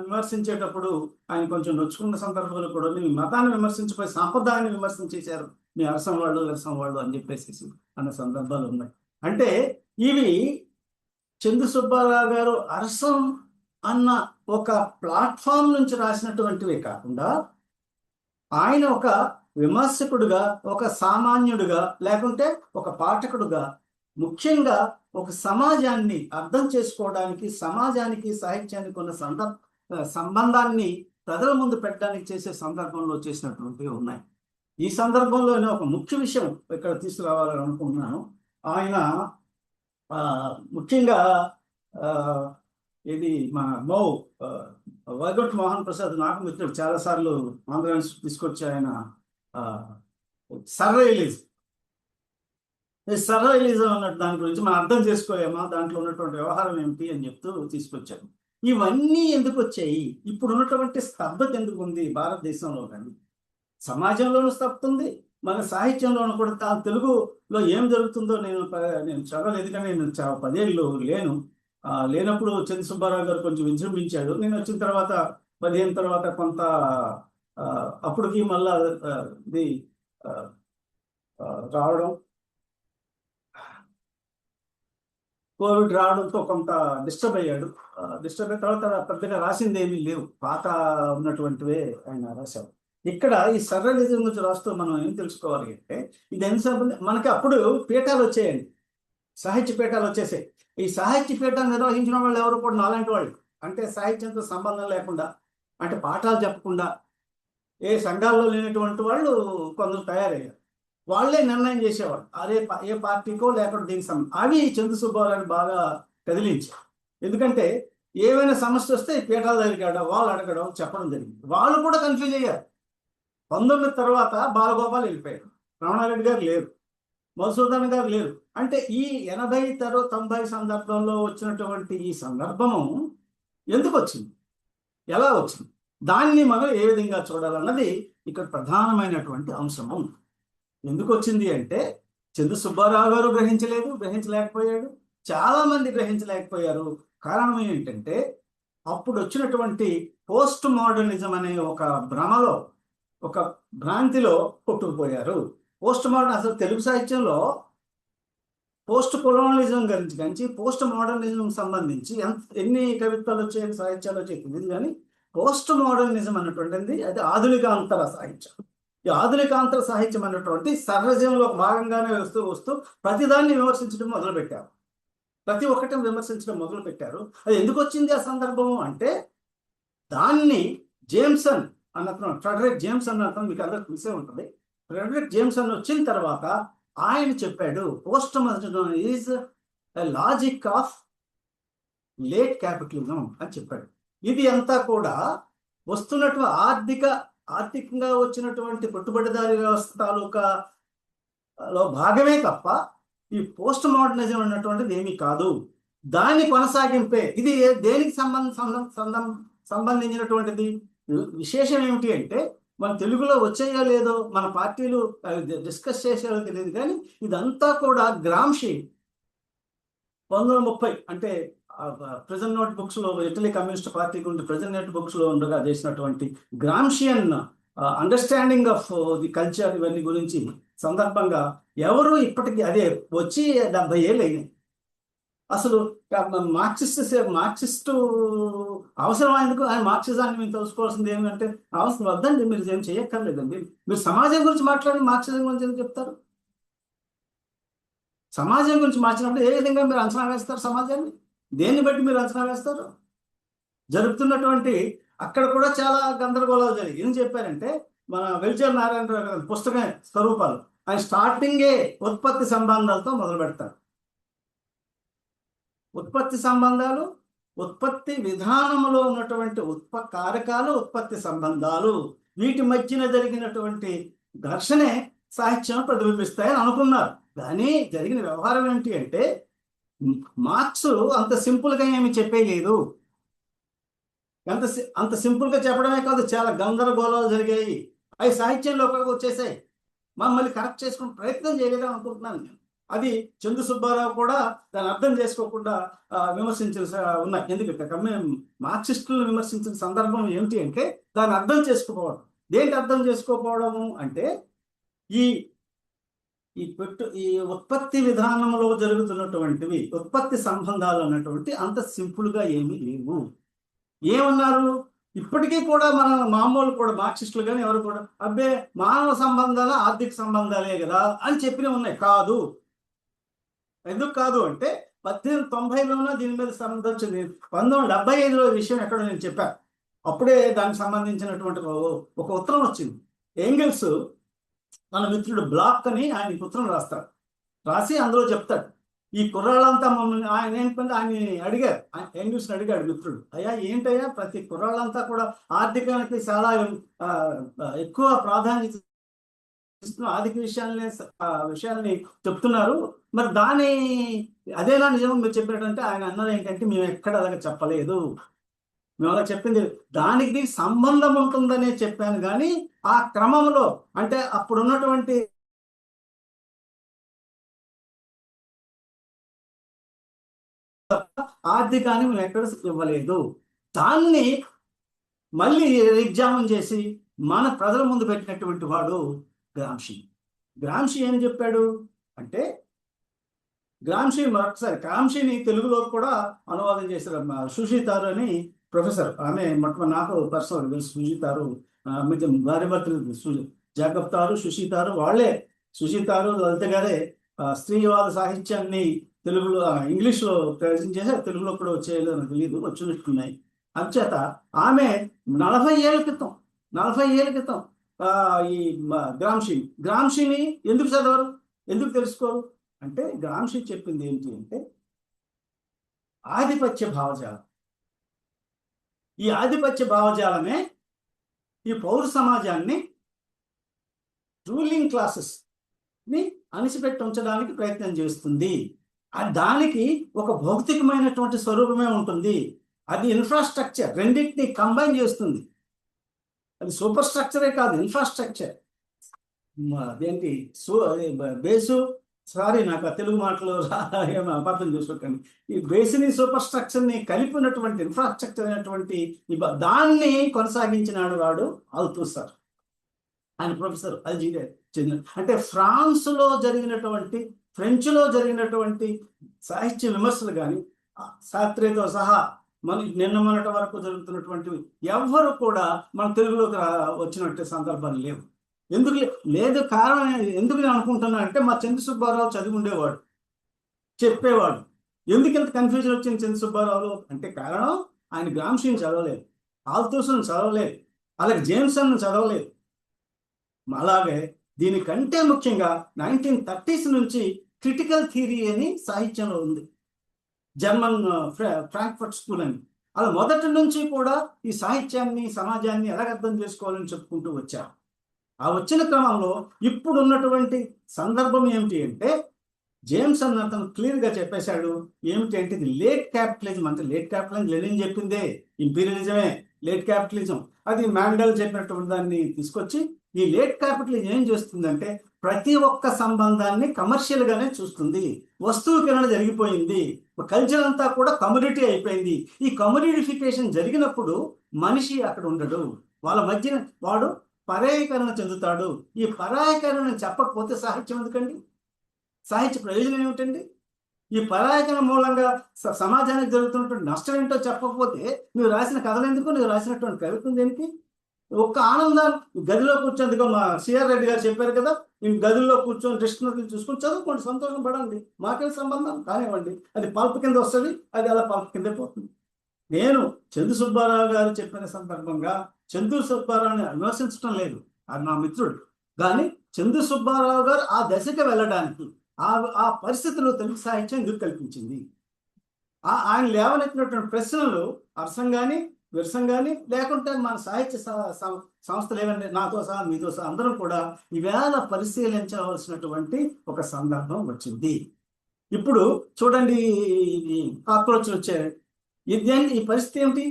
C: విమర్శించేటప్పుడు ఆయన కొంచెం నొచ్చుకున్న సందర్భాలు కూడా, మీ మతాన్ని విమర్శించిపోయి సాంప్రదాయాన్ని విమర్శించేశారు మీ అరసం వాళ్ళు అని చెప్పేసి అన్న సందర్భాలు ఉన్నాయి. అంటే ఇవి చందు సుబ్బారావు గారు అరసం అన్న ఒక ప్లాట్ఫామ్ నుంచి రాసినటువంటివే కాకుండా, ఆయన ఒక విమర్శకుడుగా, ఒక సామాన్యుడిగా, లేకుంటే ఒక పాఠకుడుగా, ముఖ్యంగా ఒక సమాజాన్ని అర్థం చేసుకోవడానికి, సమాజానికి సాహిత్యానికి ఉన్న సంబంధాన్ని ప్రజల ముందు పెట్టడానికి చేసే సందర్భంలో చేసినటువంటివి ఉన్నాయి. ఈ సందర్భంలోనే ఒక ముఖ్య విషయం ఇక్కడ తీసుకురావాలని అనుకుంటున్నాను. ఆయన ముఖ్యంగా ఇది మన వైగొట్టు మోహన్ ప్రసాద్ నాకు మిత్రుడు, చాలాసార్లు ఆంధ్ర తీసుకొచ్చి ఆయన సర్వైలిజం అన్నట్టు దాని గురించి మనం అర్థం చేసుకోలేమా, దాంట్లో ఉన్నటువంటి వ్యవహారం ఏమిటి అని చెప్తూ తీసుకొచ్చారు. ఇవన్నీ ఎందుకు వచ్చాయి? ఇప్పుడు ఉన్నటువంటి స్తబ్దత ఎందుకు ఉంది భారతదేశంలో? కానీ సమాజంలోనూ స్తబ్దత ఉంది, మన సాహిత్యంలోనూ కూడా. తెలుగులో ఏం జరుగుతుందో నేను చదవలేదు, ఎందుకంటే నేను 10 ఏళ్ళు లేనప్పుడు చందు సుబ్బారావు గారు కొంచెం విజృంభించాడు. నేను వచ్చిన తర్వాత 15 తర్వాత కొంత అప్పటికి మళ్ళా ఇది రావడం, కోవిడ్ రావడంతో కొంత డిస్టర్బ్ అయ్యాడు. డిస్టర్బ్ అయిన తర్వాత పెద్దగా రాసింది ఏమీ లేవు, పాత ఉన్నటువంటివే ఆయన రాశారు. ఇక్కడ ఈ సర్రలిజం గురించి రాస్తూ మనం ఏం తెలుసుకోవాలి అంటే, ఇది మనకి అప్పుడు పీఠాలు వచ్చాయండి, సాహిత్య పీఠాలు వచ్చేసాయి. ఈ సాహిత్య పీఠాలు నిర్వహించిన వాళ్ళు ఎవరు కూడా నాలాంటి వాళ్ళు, అంటే సాహిత్యంతో సంబంధం లేకుండా, అంటే పాఠాలు చెప్పకుండా ఏ సంఘాల్లో లేనటువంటి వాళ్ళు కొందరు తయారయ్యారు. వాళ్ళే నిర్ణయం చేసేవాళ్ళు, అదే ఏ పార్టీకో లేకుండా దీనికి అవి చంద్ర సుబ్బారావుని బాగా కదిలించారు. ఎందుకంటే ఏమైనా సమస్య వస్తే పీఠాల దగ్గరికి వాళ్ళు అడగడం, చెప్పడం జరిగింది. వాళ్ళు కూడా కన్ఫ్యూజ్ అయ్యారు. 19 తర్వాత బాలగోపాల్ వెళ్ళిపోయారు, రమణారెడ్డి గారు లేరు, మధుసూదన్ గారు లేరు. అంటే ఈ 80 90 సందర్భంలో వచ్చినటువంటి ఈ సందర్భము ఎందుకు వచ్చింది, ఎలా వచ్చింది, దాన్ని మనం ఏ విధంగా చూడాలన్నది ఇక్కడ ప్రధానమైనటువంటి అంశము. ఎందుకు వచ్చింది అంటే, చంద్ర సుబ్బారావు గారు గ్రహించలేకపోయాడు, చాలా మంది గ్రహించలేకపోయారు. కారణం ఏంటంటే, అప్పుడు వచ్చినటువంటి పోస్ట్ మోడర్నిజం అనే ఒక భ్రమలో, ఒక భ్రాంతిలో కొట్టుకుపోయారు. పోస్ట్ మోడర్న్, అసలు తెలుగు సాహిత్యంలో పోస్ట్ కొలోనలిజం గురించి పోస్ట్ మోడర్నిజం సంబంధించి ఎన్ని కవిత్వాలు వచ్చాయి, సాహిత్యాలు వచ్చాయి తెలియదు, కానీ పోస్ట్ మోడర్నిజం అన్నటువంటిది అది ఆధునికాంతర సాహిత్యం. ఈ ఆధునికాంతర సాహిత్యం అన్నటువంటి సర్వజంలో భాగంగానే వస్తూ ప్రతిదాన్ని విమర్శించడం మొదలుపెట్టారు, ప్రతి ఒక్కటి విమర్శించడం మొదలుపెట్టారు. అది ఎందుకు వచ్చింది ఆ సందర్భం అంటే, దాన్ని జేమ్సన్ అన్నతను, ఫ్రెడరిక్ జేమ్సన్ అన్నతను మీకు అందరికి తెలిసే ఉంటుంది. ఫ్రెడరిక్ జేమ్సన్ వచ్చిన తర్వాత ఆయన చెప్పాడు, post modernism is a logic of late capitalism అని చెప్పాడు. ఇది అంతా కూడా వస్తున్నటువంటి ఆర్థికంగా వచ్చినటువంటి పెట్టుబడిదారీ వ్యవస్థ తాలూకాలో భాగమే తప్ప ఈ పోస్ట్ మోడర్నిజం అన్నటువంటిది ఏమీ కాదు, దాని కొనసాగింపే. ఇది దేనికి సంబంధించినటువంటిది. విశేషం ఏమిటి అంటే, మన తెలుగులో వచ్చాయో లేదో, మన పార్టీలు డిస్కస్ చేసేదో తెలియదు, కానీ ఇదంతా కూడా గ్రాంషి 1930 అంటే ప్రెజెంట్ నోట్ బుక్స్ లో, ఇటలీ కమ్యూనిస్ట్ పార్టీ గురించి ప్రెజెంట్ నోట్ బుక్స్ లో ఉండగా చేసినటువంటి గ్రాంషియన్ అండర్స్టాండింగ్ ఆఫ్ ది కల్చర్, ఇవన్నీ గురించి సందర్భంగా ఎవరు ఇప్పటికీ, అదే వచ్చి 70 ఏళ్ళు అయినాయి. అసలు మార్క్సిస్టు అవసరం ఎందుకు, ఆయన మార్క్సిజాన్ని మీరు తెలుసుకోవాల్సింది ఏమంటే అవసరం వద్దండి, మీరు ఏం చేయక్కర్లేదండి. మీరు సమాజం గురించి మాట్లాడి మార్క్సిజం గురించి ఏం చెప్తారు? సమాజం గురించి మార్చినప్పుడు ఏ విధంగా మీరు అంచనా వేస్తారు సమాజాన్ని? దేన్ని బట్టి మీరు అంచనా వేస్తారు? జరుగుతున్నటువంటి అక్కడ కూడా చాలా గందరగోళాలు జరిగి ఏం చెప్పారంటే, మన వెల్చర్ నారాయణరావు గారి పుస్తకం స్వరూపాలు, ఆయన స్టార్టింగే ఉత్పత్తి సంబంధాలతో మొదలు పెడతారు. ఉత్పత్తి సంబంధాలు, ఉత్పత్తి విధానంలో ఉన్నటువంటి కారకాలు, ఉత్పత్తి సంబంధాలు, వీటి మధ్యన జరిగినటువంటి ఘర్షణే సాహిత్యం ప్రతిబింబిస్తాయని అనుకున్నారు. కానీ జరిగిన వ్యవహారం ఏంటి అంటే, మార్క్స్ అంత సింపుల్గా ఏమి చెప్పేయలేదు. అంత సింపుల్గా చెప్పడమే కాదు, చాలా గందరగోళాలు జరిగాయి, అవి సాహిత్యంలో వచ్చేసాయి. మళ్ళీ కరెక్ట్ చేసుకునే ప్రయత్నం చేయలేదని అనుకుంటున్నాను నేను. అది చంద్ర సుబ్బారావు కూడా దాన్ని అర్థం చేసుకోకుండా విమర్శించిన ఉన్నాయి. ఎందుకంటే మార్క్సిస్టులను విమర్శించిన సందర్భం ఏమిటి అంటే, దాన్ని అర్థం చేసుకోకపోవడం. దేంటి అర్థం చేసుకోకపోవడము అంటే, ఈ ఉత్పత్తి విధానంలో జరుగుతున్నటువంటివి, ఉత్పత్తి సంబంధాలు అన్నటువంటి అంత సింపుల్గా ఏమీ లేవు. ఏమన్నారు, ఇప్పటికీ కూడా మన మామూలు కూడా మార్క్సిస్టులు కానీ ఎవరు కూడా అబ్బే మానవ సంబంధాలు ఆర్థిక సంబంధాలే కదా అని చెప్పినవి ఉన్నాయి. కాదు. ఎందుకు కాదు అంటే, 1890లోనే దీని మీద సంబంధం వచ్చింది. 1975లో ఈ విషయం ఎక్కడో నేను చెప్పాను. అప్పుడే దానికి సంబంధించినటువంటి ఒక ఉత్తరం వచ్చింది. ఎంగెల్స్ మన మిత్రుడు బ్లాక్ అని ఆయన ఉత్తరం రాస్తాడు. రాసి అందులో చెప్తాడు, ఈ కుర్రాళ్ళంతా మమ్మల్ని, ఆయన ఏంటంటే ఆయన అడిగారు, ఎంగెల్స్ని అడిగాడు మిత్రుడు, అయ్యా ఏంటయ్యా ప్రతి కుర్రాళ్ళంతా కూడా ఆర్థికానికి చాలా ఎక్కువ ప్రాధాన్యత ఇస్తున్న ఆర్థిక విషయాల్ని చెప్తున్నారు, మరి దాని అదేనా నిజం మీరు చెప్పినట్టంటే, ఆయన అన్నది ఏంటంటే, మేము ఎక్కడ అలాగే చెప్పలేదు, మేము అలా చెప్పింది దానికి సంబంధం ఉంటుందనే చెప్పాను, కానీ ఆ క్రమంలో అంటే అప్పుడు ఉన్నటువంటి ఆర్థికాన్ని మేము ఎక్కడ ఇవ్వలేదు. దాన్ని మళ్ళీ ఎగ్జామిన్ చేసి మన ప్రజల ముందు పెట్టినటువంటి వాడు గ్రాంషి. గ్రాంషి ఏం చెప్పాడు అంటే, గ్రాంషి మరొకసారి గ్రాంషిని తెలుగులో కూడా అనువాదం చేశారు. సుషితారు అని ప్రొఫెసర్, ఆమె నాకు పర్సనల్ తెలుసు. సుషితారు భార్య భర్తలు జాకబ్ తారు, సుషితారు వాళ్ళే. సుషితారు లలిత గారే స్త్రీవాద సాహిత్యాన్ని తెలుగులో ఇంగ్లీష్లో ప్రజెంట్ చేశారు. తెలుగులో కూడా వచ్చేదో నాకు తెలియదు, వచ్చినట్టున్నాయి. అంచేత ఆమె 40 ఏళ్ళ క్రితం ఈ గ్రాంషిని ఎందుకు చదవరు, ఎందుకు తెలుసుకోరు అంటే గ్రాంషి చెప్పింది ఏంటి అంటే ఆధిపత్య భావజాలం. ఈ ఆధిపత్య భావజాలమే ఈ పౌర సమాజాన్ని, రూలింగ్ క్లాసెస్ ని అణిచిపెట్టి ఉంచడానికి ప్రయత్నం చేస్తుంది. దానికి ఒక భౌతికమైనటువంటి స్వరూపమే ఉంటుంది. అది ఇన్ఫ్రాస్ట్రక్చర్, రెండింటిని కంబైన్ చేస్తుంది. అది సూపర్ స్ట్రక్చరే కాదు, ఇన్ఫ్రాస్ట్రక్చర్. అదేంటి బేసు, సారీ నాకు ఆ తెలుగు మాటలు అపార్థం చేసుకోకండి. ఈ బేసిని సూపర్ స్ట్రక్చర్ని కలిపినటువంటి ఇన్ఫ్రాస్ట్రక్చర్ అయినటువంటి దాన్ని కొనసాగించినాడు వాడు ఆల్తూసర్. ఆయన ప్రొఫెసర్ అల్జీరియా చెందిన, అంటే ఫ్రాన్స్లో జరిగినటువంటి, ఫ్రెంచ్లో జరిగినటువంటి సాహిత్య విమర్శలు కానీ శాస్త్రీయతో సహా నిన్న మొన్నటి వరకు జరుగుతున్నటువంటివి ఎవ్వరు కూడా మన తెలుగులోకి వచ్చినట్టు సందర్భాలు లేవు. ఎందుకు లేదు? కారణం ఎందుకు నేను అనుకుంటున్నా అంటే మా చంద్ర సుబ్బారావు చదివి ఉండేవాడు, చెప్పేవాడు. ఎందుకు ఇంత కన్ఫ్యూజన్ వచ్చింది చంద్ర సుబ్బారావులో అంటే కారణం ఆయన గ్రాంషిని చదవలేదు, ఆల్తూసన్ చదవలేదు, అలాగే జేమ్సన్ చదవలేదు. అలాగే దీనికంటే ముఖ్యంగా 1930s నుంచి క్రిటికల్ థియరీ అని సాహిత్యంలో ఉంది, జర్మన్ ఫ్రాంక్ఫర్ట్ స్కూల్ అని. అలా మొదటి నుంచి కూడా ఈ సాహిత్యాన్ని, సమాజాన్ని ఎలా అర్థం చేసుకోవాలని చెప్పుకుంటూ వచ్చారు. ఆ వచ్చిన క్రమంలో ఇప్పుడు ఉన్నటువంటి సందర్భం ఏమిటి అంటే జేమ్సన్ అతను క్లియర్గా చెప్పేశాడు. ఏమిటి అంటే ఇది లేట్ క్యాపిటలిజం. అంటే లేట్ క్యాపిటలిజం లెనిన్ చెప్పిందే, ఇంపీరియలిజమే లేట్ క్యాపిటలిజం. అది మ్యాండల్ చెప్పినటువంటి దాన్ని తీసుకొచ్చి ఈ లేట్ క్యాపిటలిజం ఏం చేస్తుందంటే ప్రతి ఒక్క సంబంధాన్ని కమర్షియల్ గానే చూస్తుంది. వస్తువుకరణ జరిగిపోయింది, కల్చర్ అంతా కూడా కమోడిటీ అయిపోయింది. ఈ కమోడిఫికేషన్ జరిగినప్పుడు మనిషి అక్కడ ఉండడు, వాళ్ళ మధ్య వాడు పరాయీకరణ చెందుతాడు. ఈ పరాయీకరణ చెప్పకపోతే సాహిత్యం ఎందుకండి? సాహిత్య ప్రయోజనం ఏమిటండి? ఈ పరాయీకరణ మూలంగా సమాజానికి జరుగుతున్నటువంటి నష్టం ఏంటో చెప్పకపోతే నువ్వు రాసిన కథలు ఎందుకు, నువ్వు రాసినటువంటి కవిత్వం దేనికి? ఒక్క ఆనందం గదిలో కూర్చొని, మా సిఆర్ రెడ్డి గారు చెప్పారు కదా, ఈ గదిలో కూర్చొని డిక్షనరీ చూసుకొని చదువుకోండి, సంతోషం పడండి, మాకేం సంబంధం కానివ్వండి. అది పల్ప్ కింద వస్తుంది, అది అలా పల్ప్ కిందే పోతుంది. నేను చందు సుబ్బారావు గారు చెప్పిన సందర్భంగా చందు సుబ్బారావుని విమర్శించడం లేదు, అది నా మిత్రుడు. కానీ చందు సుబ్బారావు గారు ఆ దశకు వెళ్ళడానికి ఆ పరిస్థితుల్లో తెలుగు సాహిత్యం ఎందుకు కల్పించింది? ఆయన లేవనెత్తినటువంటి ప్రశ్నలు అర్థం కానీ విరసం కానీ లేకుంటే మన సాహిత్య సంస్థలు ఏమంటే నాతో సహా మీతో సహా అందరం కూడా ఈవేళ పరిశీలించవలసినటువంటి ఒక సందర్భం వచ్చింది. ఇప్పుడు చూడండి, కాక్రోచ్లు వచ్చాయి. ఈ పరిస్థితి ఏమిటి?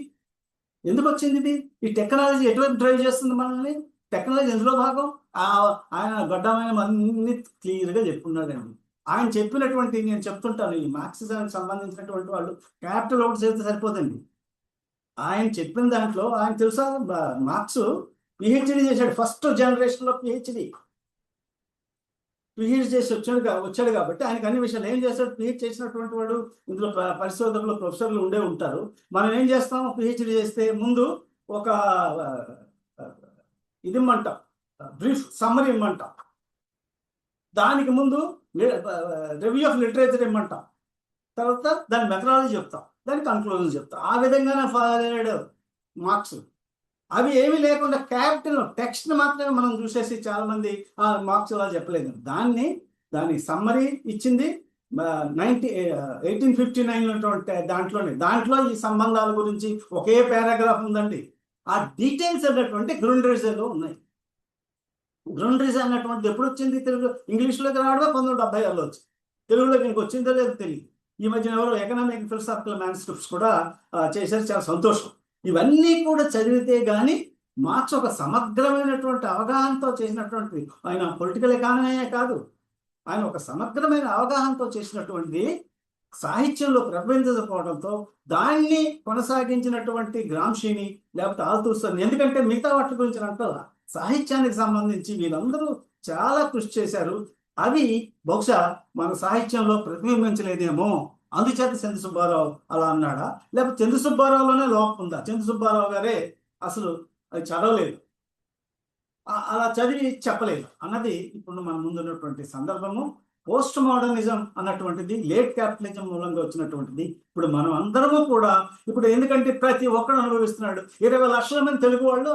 C: ఎందుకు వచ్చింది ఇది? ఈ టెక్నాలజీ ఎటువంటి డ్రైవ్ చేస్తుంది మనల్ని? టెక్నాలజీ ఎందులో భాగం? ఆయన గడ్డమైన అన్ని క్లియర్గా చెప్పుకున్నాడండి. ఆయన చెప్పినటువంటి, నేను చెప్తుంటాను, ఈ మార్క్సిజానికి సంబంధించినటువంటి వాళ్ళు క్యాపిటల్ ఒకటి చేస్తే సరిపోదండి. ఆయన చెప్పిన దాంట్లో ఆయన తెలుసా, మార్క్స్ పిహెచ్డి చేశాడు, ఫస్ట్ జనరేషన్లో పిహెచ్డి చేసి వచ్చాడు కాబట్టి ఆయనకు అన్ని విషయాలు ఏం చేస్తాడు. పిహెచ్ చేసినటువంటి వాడు ఇందులో పరిశోధకులు, ప్రొఫెసర్లు ఉండే ఉంటారు. మనం ఏం చేస్తాం, పిహెచ్డి చేస్తే ముందు ఒక ఇది ఇమ్మంటాం, బ్రీఫ్ సమ్మరీ ఇమ్మంటాం, దానికి ముందు రివ్యూ ఆఫ్ లిటరేచర్ ఇమ్మంటాం, తర్వాత దాని మెథడాలజీ చెప్తాం, దాని కన్క్లూజన్ చెప్తాం. ఆ విధంగానే ఫాలో అయ్యాడు మార్క్స్. అవి ఏమీ లేకుండా క్యాపిటల్ టెక్స్ట్ మాత్రమే మనం చూసేసి చాలా మంది మార్క్స్ అలా చెప్పలేదు. దాని సమ్మరీ ఇచ్చింది 1859 దాంట్లో ఈ సంబంధాల గురించి ఒకే పారాగ్రాఫ్ ఉందండి. ఆ డీటెయిల్స్ అన్నటువంటి గ్రుండ్రీజేలో ఉన్నాయి. గ్రుండ్రీజే అన్నటువంటిది ఎప్పుడు వచ్చింది తెలుగు? ఇంగ్లీష్లోకి రావడమే 1976లో వచ్చింది, తెలుగులోకి ఇంక వచ్చిందో లేదో తెలియదు. ఈ మధ్యన ఎవరో ఎకనామిక్ ఫిలసాఫికల్ మ్యానుస్క్రిప్ట్స్ కూడా చేశారు, చాలా సంతోషం. ఇవన్నీ కూడా చదివితే కానీ మార్క్స్ ఒక సమగ్రమైనటువంటి అవగాహనతో చేసినటువంటి, ఆయన పొలిటికల్ ఎకానమీయే కాదు, ఆయన ఒక సమగ్రమైన అవగాహనతో చేసినటువంటి సాహిత్యంలో ప్రబలించకపోవడంతో దాన్ని కొనసాగించినటువంటి గ్రాంషిని లేకపోతే ఆల్తూసర్ని, ఎందుకంటే మిగతా వాటి గురించి అంటారా, సాహిత్యానికి సంబంధించి వీళ్ళందరూ చాలా కృషి చేశారు. అవి బహుశా మన సాహిత్యంలో ప్రతిబింబించలేదేమో, అందుచేత చంద్ర సుబ్బారావు అలా అన్నాడా, లేకపోతే చంద్ర సుబ్బారావులోనే లోపం ఉందా, చంద్ర సుబ్బారావు గారే అసలు అది చదవలేదు, అలా చదివి చెప్పలేదు అన్నది ఇప్పుడు మన ముందున్నటువంటి సందర్భము. పోస్ట్ మోడర్నిజం అన్నటువంటిది లేట్ క్యాపిటలిజం మూలంగా వచ్చినటువంటిది. ఇప్పుడు మనం అందరము కూడా ఇప్పుడు ఎందుకంటే ప్రతి ఒక్కరు అనుభవిస్తున్నాడు. 20 లక్షల మంది తెలుగు వాళ్ళు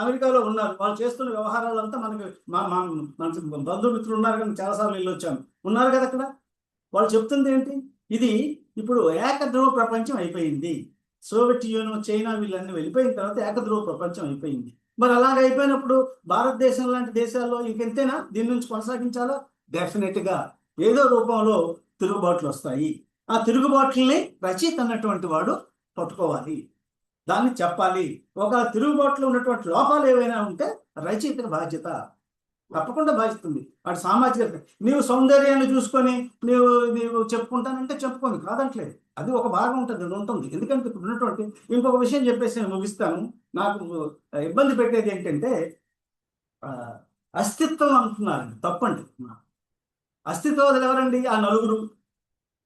C: అమెరికాలో ఉన్నారు. వాళ్ళు చేస్తున్న వ్యవహారాలంతా మనకి మనకి బంధుమిత్రులు ఉన్నారు కానీ చాలాసార్లు వెళ్ళి వచ్చాను, ఉన్నారు కదా అక్కడ. వాళ్ళు చెప్తుంది ఏంటి, ఇది ఇప్పుడు ఏకధ్రువ ప్రపంచం అయిపోయింది. సోవియట్ యూనియన్, చైనా వీళ్ళన్నీ వెళ్ళిపోయిన తర్వాత ఏకధ్రువ ప్రపంచం అయిపోయింది. మరి అలాగ అయిపోయినప్పుడు భారతదేశం లాంటి దేశాల్లో ఇంకెంతేనా దీని నుంచి కొనసాగించాలా? డెఫినెట్గా ఏదో రూపంలో తిరుగుబాట్లు వస్తాయి. ఆ తిరుగుబాట్లని రచయిత అన్నటువంటి వాడు పట్టుకోవాలి, దాన్ని చెప్పాలి. ఒక తిరుగుబాటులో ఉన్నటువంటి లోపాలు ఏవైనా ఉంటే రచయితకి బాధ్యత, తప్పకుండా బాధ్యతుంది. వాటి సామాజిక, నీవు సౌందర్యాన్ని చూసుకొని నీవు చెప్పుకుంటానంటే చెప్పుకోండి, కాదంటలేదు. అది ఒక భాగం ఉంటుంది, అది ఉంటుంది. ఎందుకంటే ఇప్పుడు ఉన్నటువంటి ఇంకొక విషయం చెప్పేసి నేను ముగిస్తాను. నాకు ఇబ్బంది పెట్టేది ఏంటంటే అస్తిత్వం అంటున్నారండి, తప్పండి. అస్తిత్వవాదులు ఎవరండి? ఆ నలుగురు,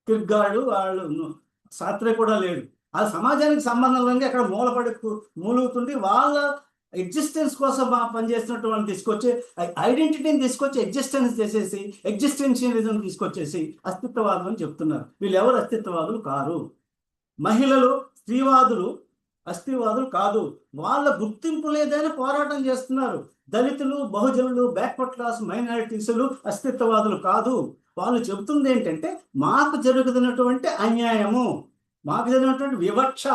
C: కిర్గాడు, వాళ్ళు సాత్రే కూడా లేడు. ఆ సమాజానికి సంబంధం లేని అక్కడ మూలుగుతుండి వాళ్ళ ఎగ్జిస్టెన్స్ కోసం పనిచేస్తున్నటువంటి తీసుకొచ్చి ఐడెంటిటీని తీసుకొచ్చి ఎగ్జిస్టెన్స్ చేసేసి ఎగ్జిస్టెన్షియలిజం తీసుకొచ్చేసి అస్తిత్వవాదులు అని చెప్తున్నారు. వీళ్ళు ఎవరు అస్తిత్వవాదులు కారు. మహిళలు, స్త్రీవాదులు అస్తిత్వవాదులు కాదు. వాళ్ళ గుర్తింపు లేదని పోరాటం చేస్తున్నారు. దళితులు, బహుజనులు, బ్యాక్వర్డ్ క్లాస్ మైనారిటీసులు అస్తిత్వవాదులు కాదు. వాళ్ళు చెబుతుంది ఏంటంటే మాకు జరుగుతున్నటువంటి అన్యాయము, మాకు జరిగినటువంటి వివక్ష,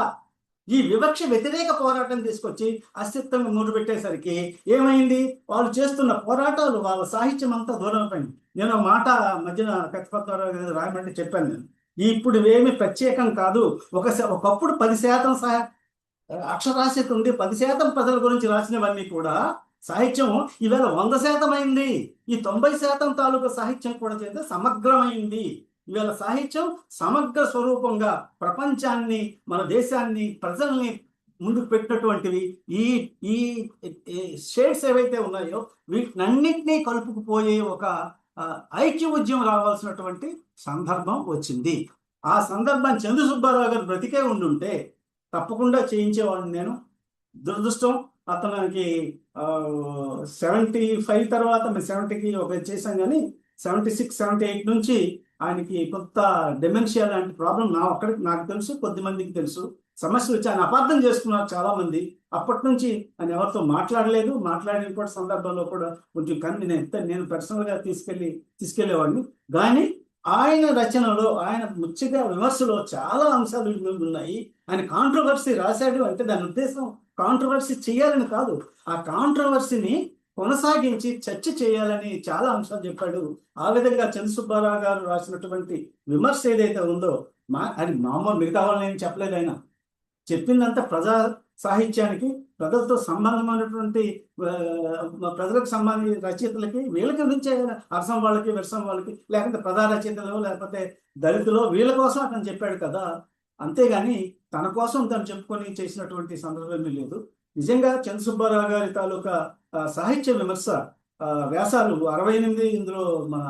C: ఈ వివక్ష వ్యతిరేక పోరాటం తీసుకొచ్చి అస్తిత్వంగా మూడుపెట్టేసరికి ఏమైంది, వాళ్ళు చేస్తున్న పోరాటాలు, వాళ్ళ సాహిత్యం అంతా దూరం అయిపోయింది. నేను ఒక మాట మధ్యన కత్తిపద్మరావు రాయమంటే చెప్పాను నేను, ఇప్పుడు ఇవేమి ప్రత్యేకం కాదు. ఒకప్పుడు 10% అక్షరాస్యత ఉంది, 10% ప్రజల గురించి రాసినవన్నీ కూడా సాహిత్యం ఈవేళ 100% అయింది. ఈ 90% తాలూకా సాహిత్యం కూడా చేస్తే సమగ్రమైంది. ఇవాళ సాహిత్యం సమగ్ర స్వరూపంగా ప్రపంచాన్ని, మన దేశాన్ని, ప్రజల్ని ముందుకు పెట్టినటువంటివి ఈ ఈ షేడ్స్ ఏవైతే ఉన్నాయో వీటినన్నింటినీ కలుపుకుపోయే ఒక ఐక్య ఉద్యమం రావాల్సినటువంటి సందర్భం వచ్చింది. ఆ సందర్భాన్ని చంద్ర సుబ్బారావు గారు బ్రతికే ఉండుంటే తప్పకుండా చేయించేవాడిని నేను. దురదృష్టం అతనికి 75 తర్వాత, 70కి ఒక చేశాం కానీ 76, 78 నుంచి ఆయనకి కొంత డెమెన్షియా లాంటి ప్రాబ్లం నాకు తెలుసు, కొద్దిమందికి తెలుసు. సమస్యలు వచ్చి ఆయన అపార్థం చేసుకున్నారు చాలా మంది. అప్పటి నుంచి ఆయన ఎవరితో మాట్లాడలేదు. మాట్లాడిన కూడా సందర్భంలో కూడా కొంచెం నేను పర్సనల్గా తీసుకెళ్లేవాడిని. కానీ ఆయన రచనలో, ఆయన ముఖ్యంగా విమర్శలో చాలా అంశాలు ఉన్నాయి. ఆయన కాంట్రవర్సీ రాశాడు అంటే దాని ఉద్దేశం కాంట్రవర్సీ చేయాలని కాదు, ఆ కాంట్రవర్సీని కొనసాగించి చర్చ చేయాలని చాలా అంశాలు చెప్పాడు. ఆ విధంగా చంద్ర సుబ్బారావు గారు రాసినటువంటి విమర్శ ఏదైతే ఉందో అది మామూలు మిగతా వాళ్ళని ఏం చెప్పలేదు. ఆయన చెప్పిందంతా ప్రజా సాహిత్యానికి, ప్రజలతో సంబంధమైనటువంటి ప్రజలకు సంబంధించిన రచయితలకి, వీళ్ళకి నుంచే అరసం వాళ్ళకి, విరసం వాళ్ళకి, లేకపోతే ప్రజా రచయితలు, లేకపోతే దళితులు, వీళ్ళ కోసం అతను చెప్పాడు కదా. అంతేగాని తన కోసం తను చెప్పుకొని చేసినటువంటి సందర్భమే లేదు. నిజంగా చంద్ర సుబ్బారావు గారి తాలూకా సాహిత్య విమర్శ వ్యాసాలు 68, ఇందులో మన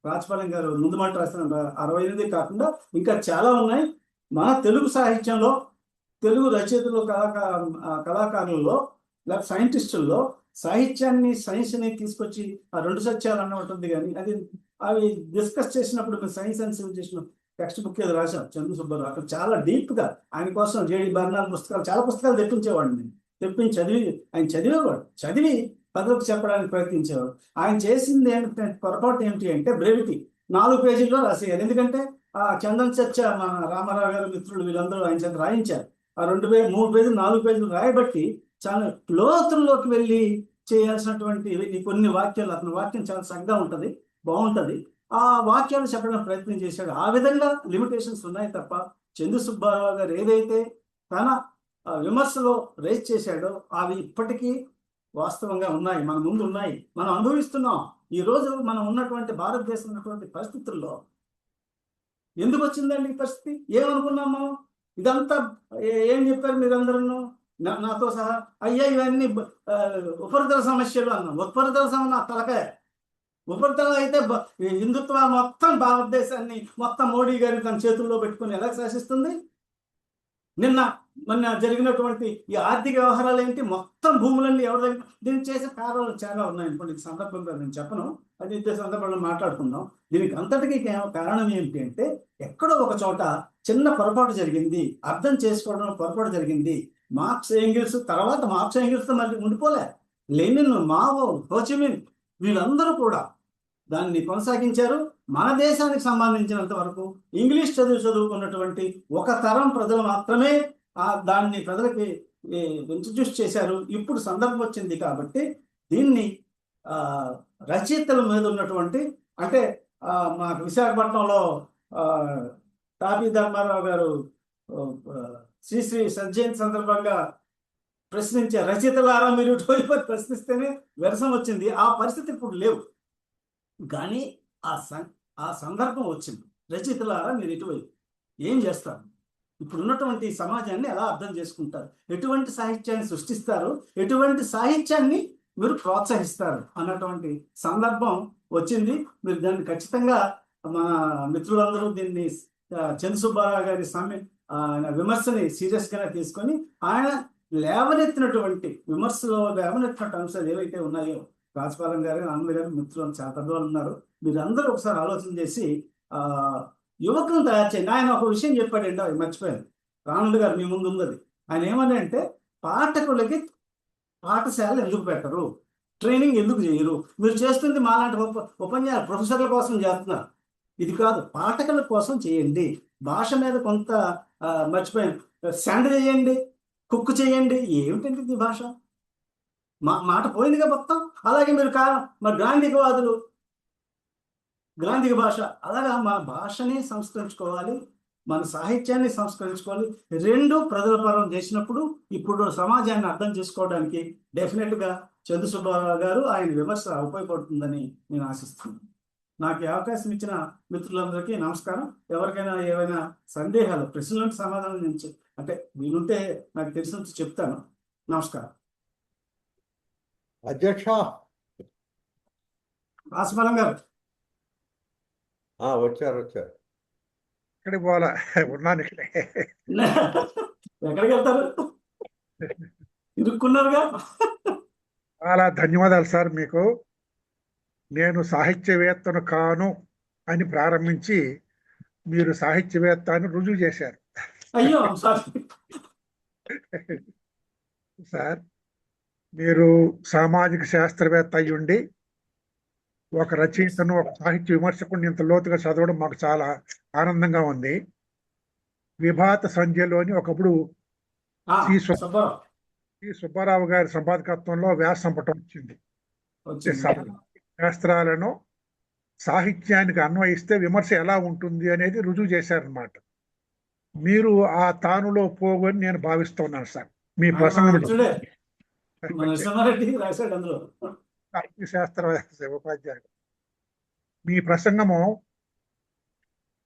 C: రాజపాలెం గారు ముందు మాట రాసిన 68 కాకుండా ఇంకా చాలా ఉన్నాయి. మన తెలుగు సాహిత్యంలో, తెలుగు రచయితలు, కళాకారులలో, లేకపోతే సైంటిస్టుల్లో సాహిత్యాన్ని, సైన్స్ని తీసుకొచ్చి ఆ 2 సత్యాలు అన్న ఉంటుంది. కానీ అవి డిస్కస్ చేసినప్పుడు మేము science and civilisation text book ఏదో రాశాం చంద్ర సుబ్బారావు. అక్కడ చాలా డీప్గా ఆయన కోసం జేడి బర్నాల్ పుస్తకాలు, చాలా పుస్తకాలు తెప్పించేవాడిని నేను. తెప్పించి ఆయన చదివేవాడు, చదివి ప్రజలకు చెప్పడానికి ప్రయత్నించేవాడు. ఆయన చేసింది పొరపాటు ఏమిటి అంటే బ్రెవిటీ, 4 పేజీల్లో రాసేయాలి. ఎందుకంటే ఆ చందన్ చర్చ మన రామారావు గారు మిత్రులు వీళ్ళందరూ ఆయన చేత రాయించారు. ఆ 2 పేజీలు, 3 పేజీలు, 4 పేజీలు రాయబట్టి చాలా లోతుల్లోకి వెళ్ళి చేయాల్సినటువంటి కొన్ని వాక్యాలు, అతని వాక్యం చాలా చక్కగా ఉంటుంది, బాగుంటుంది. ఆ వాక్యాలు చెప్పడానికి ప్రయత్నం చేశాడు. ఆ విధంగా లిమిటేషన్స్ ఉన్నాయి తప్ప చంద్ర సుబ్బారావు గారు ఏదైతే తన విమర్శలో రేజ్ చేశాడో అవి ఇప్పటికీ వాస్తవంగా ఉన్నాయి, మన ముందు ఉన్నాయి, మనం అనుభవిస్తున్నాం. ఈ రోజు మనం ఉన్నటువంటి భారతదేశం ఉన్నటువంటి పరిస్థితుల్లో ఎందుకు వచ్చిందండి ఈ పరిస్థితి? ఏమనుకున్నాం మనం? ఇదంతా ఏం చెప్పారు మీరందరూ నాతో సహా? అయ్యా ఇవన్నీ ఉపరితల సమస్యలు అన్నాం. ఉపరితల సమస్య తలకాయ, ఉపరితలం అయితే ఈ హిందుత్వ మొత్తం భారతదేశాన్ని మొత్తం మోడీ గారి తన చేతుల్లో పెట్టుకుని ఎలా శాసిస్తుంది? మొన్న జరిగినటువంటి ఈ ఆర్థిక వ్యవహారాలు ఏంటి, మొత్తం భూములన్నీ ఎవరి దగ్గర, దీనికి చేసే కారణాలు చాలా ఉన్నాయి. ఇప్పుడు ఈ సందర్భంగా నేను చెప్పను, అది ఇదే సందర్భంలో మాట్లాడుకుందాం. దీనికి అంతటికీ కారణం ఏంటి అంటే, ఎక్కడో ఒక చోట చిన్న పొరపాటు జరిగింది, అర్థం చేసుకోవడం పొరపాటు జరిగింది. మార్క్స్ ఏంగిల్స్ తర్వాత మార్క్స్ ఏంగిల్స్తో మళ్ళీ ఉండిపోలే. లెనిన్, మావో, హోచిమిన్ వీళ్ళందరూ కూడా దాన్ని కొనసాగించారు. మన దేశానికి సంబంధించినంత వరకు ఇంగ్లీష్ చదువుకున్నటువంటి ఒక తరం ప్రజలు మాత్రమే దాన్ని ప్రజలకి ఇంట్రడ్యూస్ చేశారు. ఇప్పుడు సందర్భం వచ్చింది కాబట్టి దీన్ని రచయితల మీద ఉన్నటువంటి, అంటే మాకు విశాఖపట్నంలో తాపీ ధర్మారావు గారు శ్రీశ్రీ సజ్జయంతి సందర్భంగా ప్రశ్నించే, రచయితలారా మీరు ఇటువైపు ప్రశ్నిస్తేనే విరసం వచ్చింది. ఆ పరిస్థితి ఇప్పుడు లేవు, కానీ ఆ సందర్భం వచ్చింది. రచయితలారా మీరు ఇటువైపు ఏం చేస్తారు, ఇప్పుడు ఉన్నటువంటి సమాజాన్ని ఎలా అర్థం చేసుకుంటారు, ఎటువంటి సాహిత్యాన్ని సృష్టిస్తారు, ఎటువంటి సాహిత్యాన్ని మీరు ప్రోత్సహిస్తారు అన్నటువంటి సందర్భం వచ్చింది. మీరు దాన్ని ఖచ్చితంగా మన మిత్రులందరూ దీన్ని చంద్ర సుబ్బారావు గారి విమర్శని సీరియస్గానే తీసుకొని ఆయన లేవనెత్తినటువంటి విమర్శలో లేవనెత్తినటువంటి అంశాలు ఏవైతే ఉన్నాయో, రాజపాలెం గారు, ఆనంద్ గారు, మిత్రులు చాలా పెద్దవాళ్ళు ఉన్నారు, మీరందరూ ఒకసారి ఆలోచన చేసి యువకులను తయారు చేయండి. ఆయన ఒక విషయం చెప్పాడండి, అవి మర్చిపోయాను, ఆనంద్ గారు మీ ముందు ఉన్నది. ఆయన ఏమని అంటే, పాఠకులకి పాఠశాలలు ఎందుకు పెట్టరు, ట్రైనింగ్ ఎందుకు చేయరు, మీరు చేస్తుంది మాలాంటి ఉపన్యాస ప్రొఫెసర్ల కోసం చేస్తున్నారు, ఇది కాదు, పాఠకుల కోసం చేయండి. భాష మీద కొంత మర్చిపోయాను, సెండ్ చేయండి, కుక్ చేయండి. ఏమిటండి ఇది భాష, మాట పోయిందిగా మొత్తం. అలాగే మీరు మరి గ్రాంధిక భాష, అలాగా మన భాషని సంస్కరించుకోవాలి, మన సాహిత్యాన్ని సంస్కరించుకోవాలి. రెండు ప్రజల పరం చేసినప్పుడు ఇప్పుడు సమాజాన్ని అర్థం చేసుకోవడానికి డెఫినెట్గా చంద్ర సుబ్బారావు గారు ఆయన విమర్శ ఉపయోగపడుతుందని నేను ఆశిస్తున్నాను. నాకు ఈ అవకాశం ఇచ్చిన మిత్రులందరికీ నమస్కారం. ఎవరికైనా ఏవైనా సందేహాలు, ప్రశ్నలకు సమాధానం నుంచి అంటే వీలుంటే నాకు తెలిసినంత చెప్తాను. నమస్కారం.
B: అధ్యక్ష
C: రాజపాలెం గారు
B: వచ్చారు.
A: ఇక్కడికి పోవాలా, ఉన్నాను ఇక్కడే.
C: ఎక్కడికి వెళ్తారు, ఇరుక్కున్నారుగా.
A: చాలా ధన్యవాదాలు సార్ మీకు. నేను సాహిత్యవేత్తను కాను అని ప్రారంభించి మీరు సాహిత్యవేత్త అని రుజువు చేశారు.
C: అయ్యో
A: సార్, మీరు సామాజిక శాస్త్రవేత్త అయ్యుండి ఒక రచయితను, ఒక సాహిత్య విమర్శకుడిని ఇంత లోతుగా చదవడం మాకు చాలా ఆనందంగా ఉంది. విభాత సంధ్యలోని ఒకప్పుడు శ్రీ సుబ్బారావు గారి సంపాదకత్వంలో వ్యాస సంపుటం వచ్చింది. శాస్త్రాలను సాహిత్యానికి అన్వయిస్తే విమర్శ ఎలా ఉంటుంది అనేది రుజువు చేశారనమాట. మీరు ఆ తానులో పోగని నేను భావిస్తున్నాను సార్. మీ ప్రసంగం శాస్త్ర ఉపాధ్యాయుడు, మీ ప్రసంగము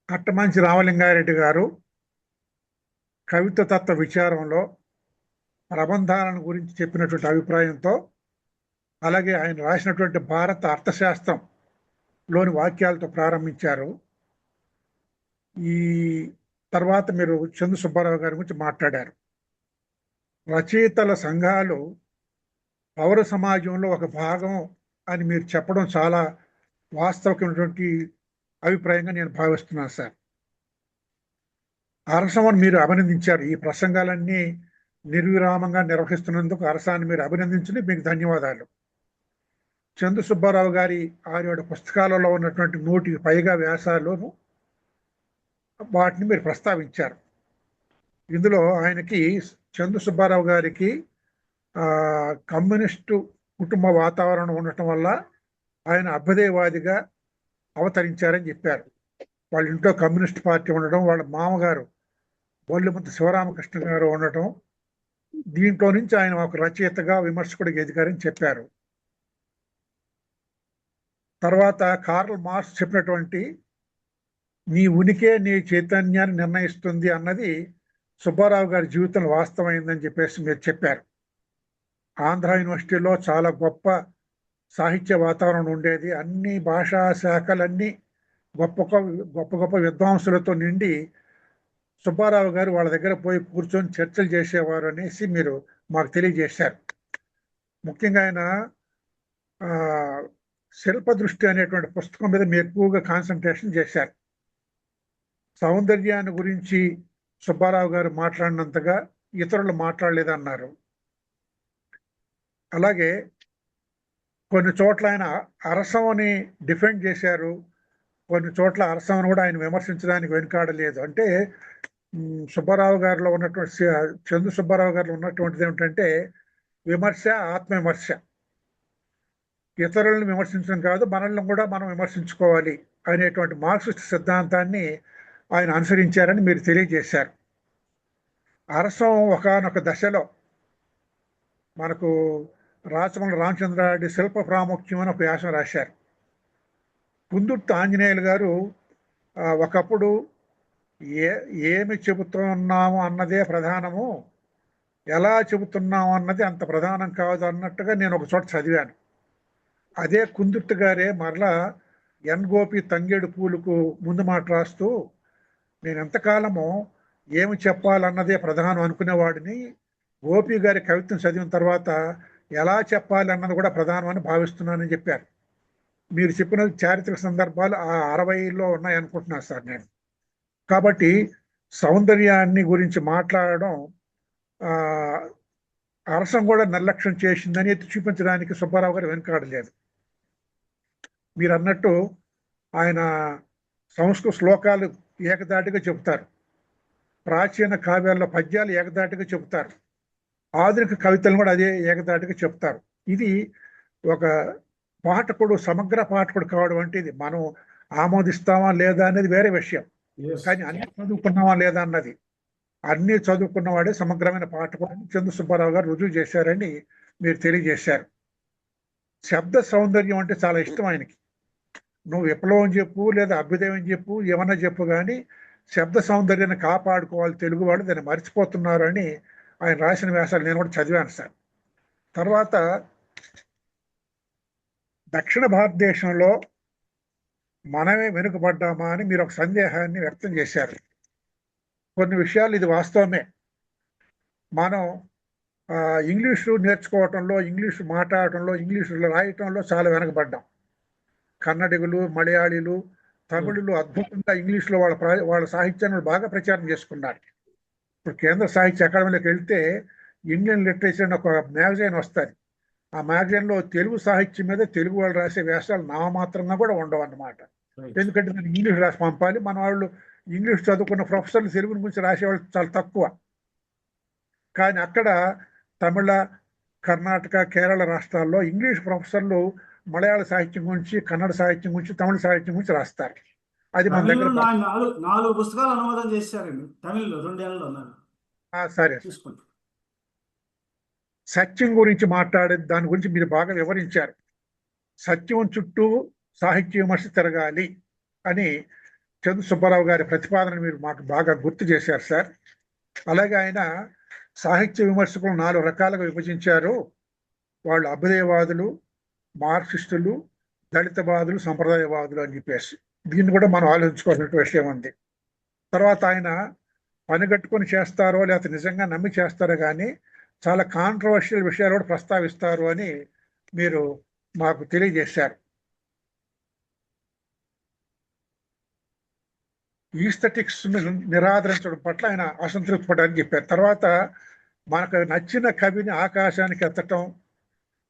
A: కట్టమంచి రామలింగారెడ్డి గారు కవిత తత్వ విచారంలో ప్రబంధాలను గురించి చెప్పినటువంటి అభిప్రాయంతో, అలాగే ఆయన రాసినటువంటి భారత అర్థశాస్త్రంలోని వాక్యాలతో ప్రారంభించారు. ఈ తర్వాత మీరు చంద్ర సుబ్బారావు గారి గురించి మాట్లాడారు. రచయితల సంఘాలు పౌర సమాజంలో ఒక భాగం అని మీరు చెప్పడం చాలా వాస్తవికమైనటువంటి అభిప్రాయంగా నేను భావిస్తున్నాను సార్. అరసమని మీరు అభినందించారు. ఈ ప్రసంగాలన్నీ నిర్విరామంగా నిర్వహిస్తున్నందుకు అరసాన్ని మీరు అభినందించండి, మీకు ధన్యవాదాలు. చంద్ర సుబ్బారావు గారి 6 పుస్తకాలలో ఉన్నటువంటి 100కి పైగా వ్యాసాలను వాటిని మీరు ప్రస్తావించారు. ఇందులో ఆయనకి చంద్ర సుబ్బారావు గారికి కమ్యూనిస్టు కుటుంబ వాతావరణం ఉండటం వల్ల ఆయన అభ్యుదయవాదిగా అవతరించారని చెప్పారు. వాళ్ళ ఇంట్లో కమ్యూనిస్ట్ పార్టీ ఉండడం, వాళ్ళ మామగారు బొల్లిముద్ద శివరామకృష్ణ గారు ఉండటం, దీంట్లో నుంచి ఆయన ఒక రచయితగా విమర్శకుడికి ఎదిగారని చెప్పారు. తర్వాత కార్ల్ మార్క్స్ చెప్పినటువంటి నీ ఉనికే నీ చైతన్యాన్ని నిర్ణయిస్తుంది అన్నది సుబ్బారావు గారి జీవితంలో వాస్తవమైందని చెప్పేసి మీరు చెప్పారు. ఆంధ్ర యూనివర్సిటీలో చాలా గొప్ప సాహిత్య వాతావరణం ఉండేది. అన్ని భాషా శాఖలన్నీ గొప్ప గొప్ప గొప్ప విద్వాంసులతో నిండి సుబ్బారావు గారు వాళ్ళ దగ్గర పోయి కూర్చొని చర్చలు చేసేవారు అనేసి మీరు మాకు తెలియజేశారు. ముఖ్యంగా ఆయన శిల్ప దృష్టి అనేటువంటి పుస్తకం మీద మీరు ఎక్కువగా కాన్సన్ట్రేషన్ చేశారు. సౌందర్యాన్ని గురించి సుబ్బారావు గారు మాట్లాడినంతగా ఇతరులు మాట్లాడలేదన్నారు. అలాగే కొన్ని చోట్ల ఆయన అరసంని డిఫెండ్ చేశారు, కొన్ని చోట్ల అరసంను కూడా ఆయన విమర్శించడానికి వెనుకాడలేదు. అంటే సుబ్బారావు గారిలో ఉన్నటువంటి చందు సుబ్బారావు గారిలో ఉన్నటువంటిది ఏమిటంటే విమర్శ, ఆత్మవిమర్శ. ఇతరులను విమర్శించడం కాదు, మనల్ని కూడా మనం విమర్శించుకోవాలి అనేటువంటి మార్క్సిస్ట్ సిద్ధాంతాన్ని ఆయన అనుసరించారని మీరు తెలియజేశారు. అరసం ఒకానొక దశలో మనకు రాచమల్లి రామచంద్రారెడ్డి శిల్ప ప్రాముఖ్యం అని ఒక వ్యాసం రాశారు. కుందుర్తి ఆంజనేయులు గారు ఒకప్పుడు ఏమి చెబుతున్నాము అన్నదే ప్రధానము, ఎలా చెబుతున్నాము అన్నది అంత ప్రధానం కాదు అన్నట్టుగా నేను ఒక చోట చదివాను. అదే కుందుర్తి గారే మరలా ఎన్ గోపి తంగేడు పూలకు ముందు మాట రాస్తూ, నేను ఎంతకాలము ఏమి చెప్పాలన్నదే ప్రధానం అనుకునేవాడిని, గోపి గారి కవిత్వం చదివిన తర్వాత ఎలా చెప్పాలి అన్నది కూడా ప్రధానం అని భావిస్తున్నానని చెప్పారు. మీరు చెప్పిన చారిత్రక సందర్భాలు ఆ 60లో ఉన్నాయనుకుంటున్నాను సార్ నేను. కాబట్టి సౌందర్యాన్ని గురించి మాట్లాడడం అరసం కూడా నిర్లక్ష్యం చేసిందని ఎత్తి చూపించడానికి సుబ్బారావు గారు వెనుకాడలేదు. మీరు అన్నట్టు ఆయన సంస్కృత శ్లోకాలు ఏకదాటిగా చెబుతారు, ప్రాచీన కావ్యాల్లో పద్యాలు ఏకదాటిగా చెబుతారు, ఆధునిక కవితలను కూడా అదే ఏకదాటిగా చెప్తారు. ఇది ఒక పాఠకుడు, సమగ్ర పాఠకుడు కావడం అంటే ఇది మనం ఆమోదిస్తామా లేదా అనేది వేరే విషయం. కానీ అన్ని చదువుకున్నామా లేదా అన్నది, అన్ని చదువుకున్నవాడే సమగ్రమైన పాఠకుడు అని చందు సుబ్బారావు గారు రుజువు చేశారని మీరు తెలియజేశారు. శబ్ద సౌందర్యం అంటే చాలా ఇష్టం ఆయనకి. నువ్వు విప్లవం చెప్పు లేదా అభ్యుదయం చెప్పు, ఏమన్నా చెప్పు, కానీ శబ్ద సౌందర్యాన్ని కాపాడుకోవాలి తెలుగు వాళ్ళు, దాన్ని మర్చిపోతున్నారు అని ఆయన రాసిన వ్యాసాలు నేను కూడా చదివాను సార్. తర్వాత దక్షిణ భారతదేశంలో మనమే వెనుకబడ్డామా అని మీరు ఒక సందేహాన్ని వ్యక్తం చేశారు. కొన్ని విషయాలు ఇది వాస్తవమే. మనం ఇంగ్లీషు నేర్చుకోవటంలో, ఇంగ్లీషు మాట్లాడటంలో, ఇంగ్లీషులో రాయటంలో చాలా వెనకబడ్డాం. కన్నడిగులు, మలయాళీలు, తమిళులు అద్భుతంగా ఇంగ్లీష్లో వాళ్ళ సాహిత్యాన్ని బాగా ప్రచారం చేసుకున్నారు. ఇప్పుడు కేంద్ర సాహిత్య అకాడమీలోకి వెళ్తే ఇండియన్ లిటరేచర్ అని ఒక మ్యాగజైన్ వస్తుంది. ఆ మ్యాగజైన్లో తెలుగు సాహిత్యం మీద తెలుగు వాళ్ళు రాసే వ్యాసాలు నామమాత్రంగా కూడా ఉండవు అన్నమాట. ఎందుకంటే దాన్ని ఇంగ్లీష్ రాసి పంపాలి. మన వాళ్ళు ఇంగ్లీష్ చదువుకున్న ప్రొఫెసర్లు తెలుగు గురించి రాసేవాళ్ళు చాలా తక్కువ. కానీ అక్కడ తమిళ, కర్ణాటక, కేరళ రాష్ట్రాల్లో ఇంగ్లీష్ ప్రొఫెసర్లు మలయాళ సాహిత్యం గురించి, కన్నడ సాహిత్యం గురించి, తమిళ సాహిత్యం గురించి రాస్తారు. అది మన దగ్గర
C: 4 పుస్తకాలు అనువాదం చేశారండి తమిళ్లో 2 ఏళ్ళలో.
A: సరే, సత్యం గురించి మాట్లాడే దాని గురించి మీరు బాగా వివరించారు. సత్యం చుట్టూ సాహిత్య విమర్శ తిరగాలి అని చందు సుబ్బారావు గారి ప్రతిపాదన మీరు మాకు బాగా గుర్తు చేశారు సార్. అలాగే ఆయన సాహిత్య విమర్శకులు 4 రకాలుగా విభజించారు. వాళ్ళు అభ్యుదయవాదులు, మార్క్సిస్టులు, దళితవాదులు, సంప్రదాయవాదులు అని చెప్పేసి. దీన్ని కూడా మనం ఆలోచించుకోవాల్సిన విషయం ఉంది. తర్వాత ఆయన పనిగట్టుకొని చేస్తారో లేకపోతే నిజంగా నమ్మి చేస్తారో కానీ చాలా కాంట్రవర్షియల్ విషయాలు కూడా ప్రస్తావిస్తారు అని మీరు మాకు తెలియజేశారు. ఈస్థెటిక్స్ నిరాదరించడం పట్ల ఆయన అసంతృప్తి పడాలని చెప్పారు. తర్వాత మనకు నచ్చిన కవిని ఆకాశానికి ఎత్తటం,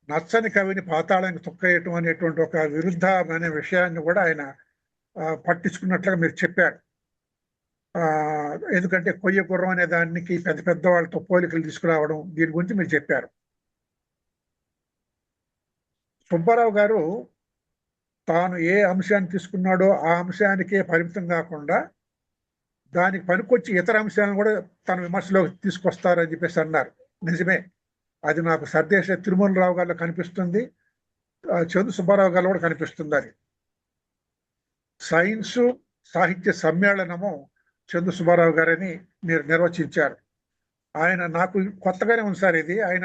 A: నచ్చని కవిని పాతాళానికి తొక్కేయటం అనేటువంటి ఒక విరుద్ధమైన విషయాన్ని కూడా ఆయన పట్టించుకున్నట్లుగా మీరు చెప్పారు. ఎందుకంటే కొయ్య గుర్రం అనే దానికి పెద్ద పెద్ద వాళ్ళతో పోలికలు తీసుకురావడం, దీని గురించి మీరు చెప్పారు. సుబ్బారావు గారు తాను ఏ అంశాన్ని తీసుకున్నాడో ఆ అంశానికే పరిమితం కాకుండా దానికి పనికొచ్చి ఇతర అంశాలను కూడా తన విమర్శలోకి తీసుకొస్తారని చెప్పేసి అన్నారు. నిజమే, అది నాకు సర్దేశ తిరుమలరావు గారిలో కనిపిస్తుంది, చందు సుబ్బారావు గారిలో కూడా కనిపిస్తుంది. అది సైన్సు సాహిత్య సమ్మేళనము చందు సుబ్బారావు గారని మీరు నిర్వచించారు. ఆయన నాకు కొత్తగానే ఉంది సార్ ఇది. ఆయన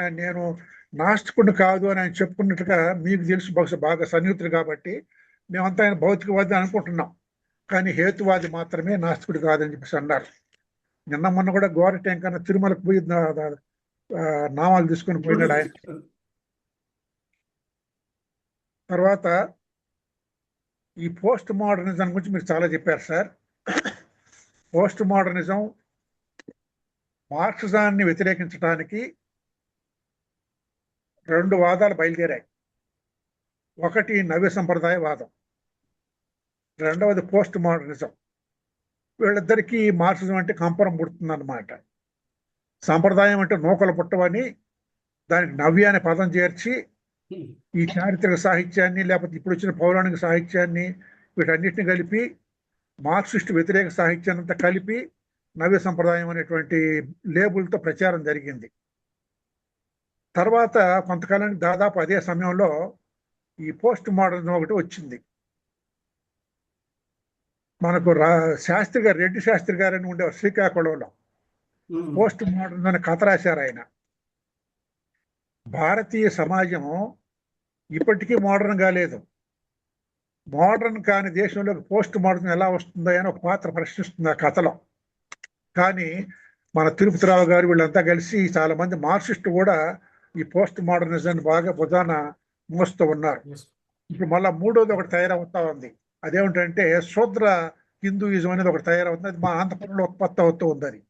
A: నాస్తికుడిని కాదు అని ఆయన చెప్పుకున్నట్టుగా మీకు తెలుసు, బహుశా బాగా సన్నిహితులు కాబట్టి మేమంతా ఆయన భౌతికవాది అనుకుంటున్నాం. కానీ హేతువాది మాత్రమే, నాస్తికుడు కాదని చెప్పేసి అన్నారు. నిన్న మొన్న కూడా గోర టెంకన్న తిరుమలకు పోయి నామాలు తీసుకొని పోయినాడు ఆయన. తర్వాత ఈ పోస్ట్ మోడర్నిజం గురించి మీరు చాలా చెప్పారు సార్. పోస్ట్ మోడర్నిజం మార్క్సిజాన్ని వ్యతిరేకించడానికి 2 వాదాలు బయలుదేరాయి. ఒకటి నవ్య సంప్రదాయవాదం, రెండవది పోస్ట్ మోడర్నిజం. వీళ్ళిద్దరికీ మార్క్సిజం అంటే కంపరం పుడుతుందన్నమాట. సంప్రదాయం అంటే నూకలు పుట్టవని దానికి నవ్య అనే పదం చేర్చి ఈ చారిత్రక సాహిత్యాన్ని, లేకపోతే ఇప్పుడు వచ్చిన పౌరాణిక సాహిత్యాన్ని, వీటన్నిటిని కలిపి మార్క్సిస్ట్ వ్యతిరేక సాహిత్యాన్ని అంతా కలిపి నవ్య సంప్రదాయం అనేటువంటి లేబుల్తో ప్రచారం జరిగింది. తర్వాత కొంతకాలానికి దాదాపు అదే సమయంలో ఈ పోస్ట్ మోడర్నిజం ఒకటి వచ్చింది. మనకు శాస్త్రి గారు, రెడ్డి శాస్త్రి గారు అని ఉండేవారు శ్రీకాకుళంలో. పోస్ట్ మోడర్నిజం అనే కథ రాశారు ఆయన. భారతీయ సమాజం ఇప్పటికీ మోడర్న్ కాలేదు. మోడర్న్ కాని దేశంలోకి పోస్ట్ మోడర్న్ ఎలా వస్తుందో అని ఒక పాత్ర ప్రశ్నిస్తుంది ఆ కథలో. కానీ మన తిరుపతిరావు గారు వీళ్ళంతా కలిసి చాలా మంది మార్క్సిస్టు కూడా ఈ పోస్ట్ మోడర్నిజాన్ని బాగా ప్రధాన మోస్తూ ఉన్నారు. ఇప్పుడు మళ్ళా 3వది ఒకటి తయారవుతా ఉంది. అదేమిటంటే శూద్ర హిందూయిజం అనేది ఒకటి తయారవుతుంది. అది మా ఆంధ్రప్రదేశ్లో ఉత్పత్తి అవుతూ ఉంది. అది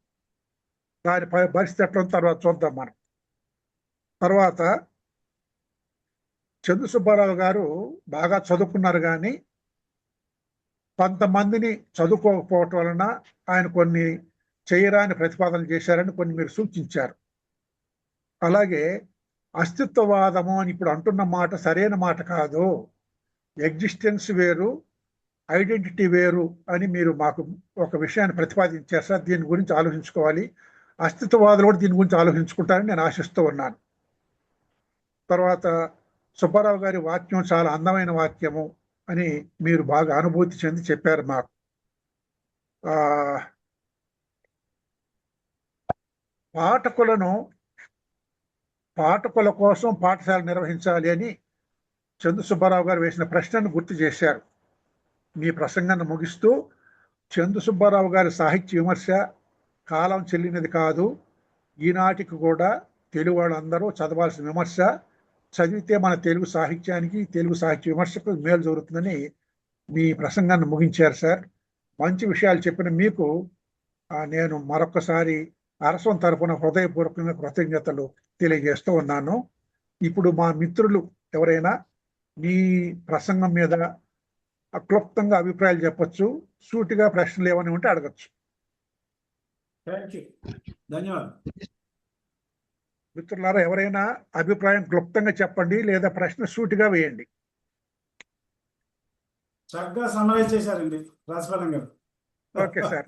A: దాని పరిస్థితి ఎట్లా తర్వాత చూద్దాం మనం. తర్వాత చంద్ర సుబ్బారావు గారు బాగా చదువుకున్నారు, కానీ కొంతమందిని చదువుకోకపోవటం వలన ఆయన కొన్ని చేయరాని ప్రతిపాదనలు చేశారని కొన్ని మీరు సూచించారు. అలాగే అస్తిత్వవాదము అని ఇప్పుడు అంటున్న మాట సరైన మాట కాదు, ఎగ్జిస్టెన్స్ వేరు, ఐడెంటిటీ వేరు అని మీరు మాకు ఒక విషయాన్ని ప్రతిపాదించారు సార్. దీని గురించి ఆలోచించుకోవాలి, అస్తిత్వవాదులు కూడా దీని గురించి ఆలోచించుకుంటారని నేను ఆశిస్తూ ఉన్నాను. తర్వాత సుబ్బారావు గారి వాక్యం చాలా అందమైన వాక్యము అని మీరు బాగా అనుభూతి చెంది చెప్పారు మాకు. పాఠకుల కోసం పాఠశాల నిర్వహించాలి అని చంద్ర సుబ్బారావు గారు వేసిన ప్రశ్నను గుర్తు చేశారు. మీ ప్రసంగాన్ని ముగిస్తూ చంద్ర సుబ్బారావు గారి సాహిత్య విమర్శ కాలం చెల్లినది కాదు, ఈనాటికి కూడా తెలుగు వాళ్ళందరూ చదవాల్సిన విమర్శ, చదివితే మన తెలుగు సాహిత్యానికి, తెలుగు సాహిత్య విమర్శకు మేలు జరుగుతుందని మీ ప్రసంగాన్ని ముగించారు సార్. మంచి విషయాలు చెప్పిన మీకు నేను మరొకసారి అరసం తరపున హృదయపూర్వకంగా కృతజ్ఞతలు తెలియజేస్తూ ఉన్నాను. ఇప్పుడు మా మిత్రులు ఎవరైనా మీ ప్రసంగం మీద క్లుప్తంగా అభిప్రాయాలు చెప్పచ్చు, సూటిగా ప్రశ్నలు ఏమైనా ఉంటే అడగచ్చు.
C: ధన్యవాదాలు.
A: మిత్రులారా, ఎవరైనా అభిప్రాయం క్లుప్తంగా చెప్పండి, లేదా ప్రశ్న సూటిగా వేయండి.
C: చక్కగా సమరైజ్ చేశారండి రాజపాలెం గారు.
A: Okay sir.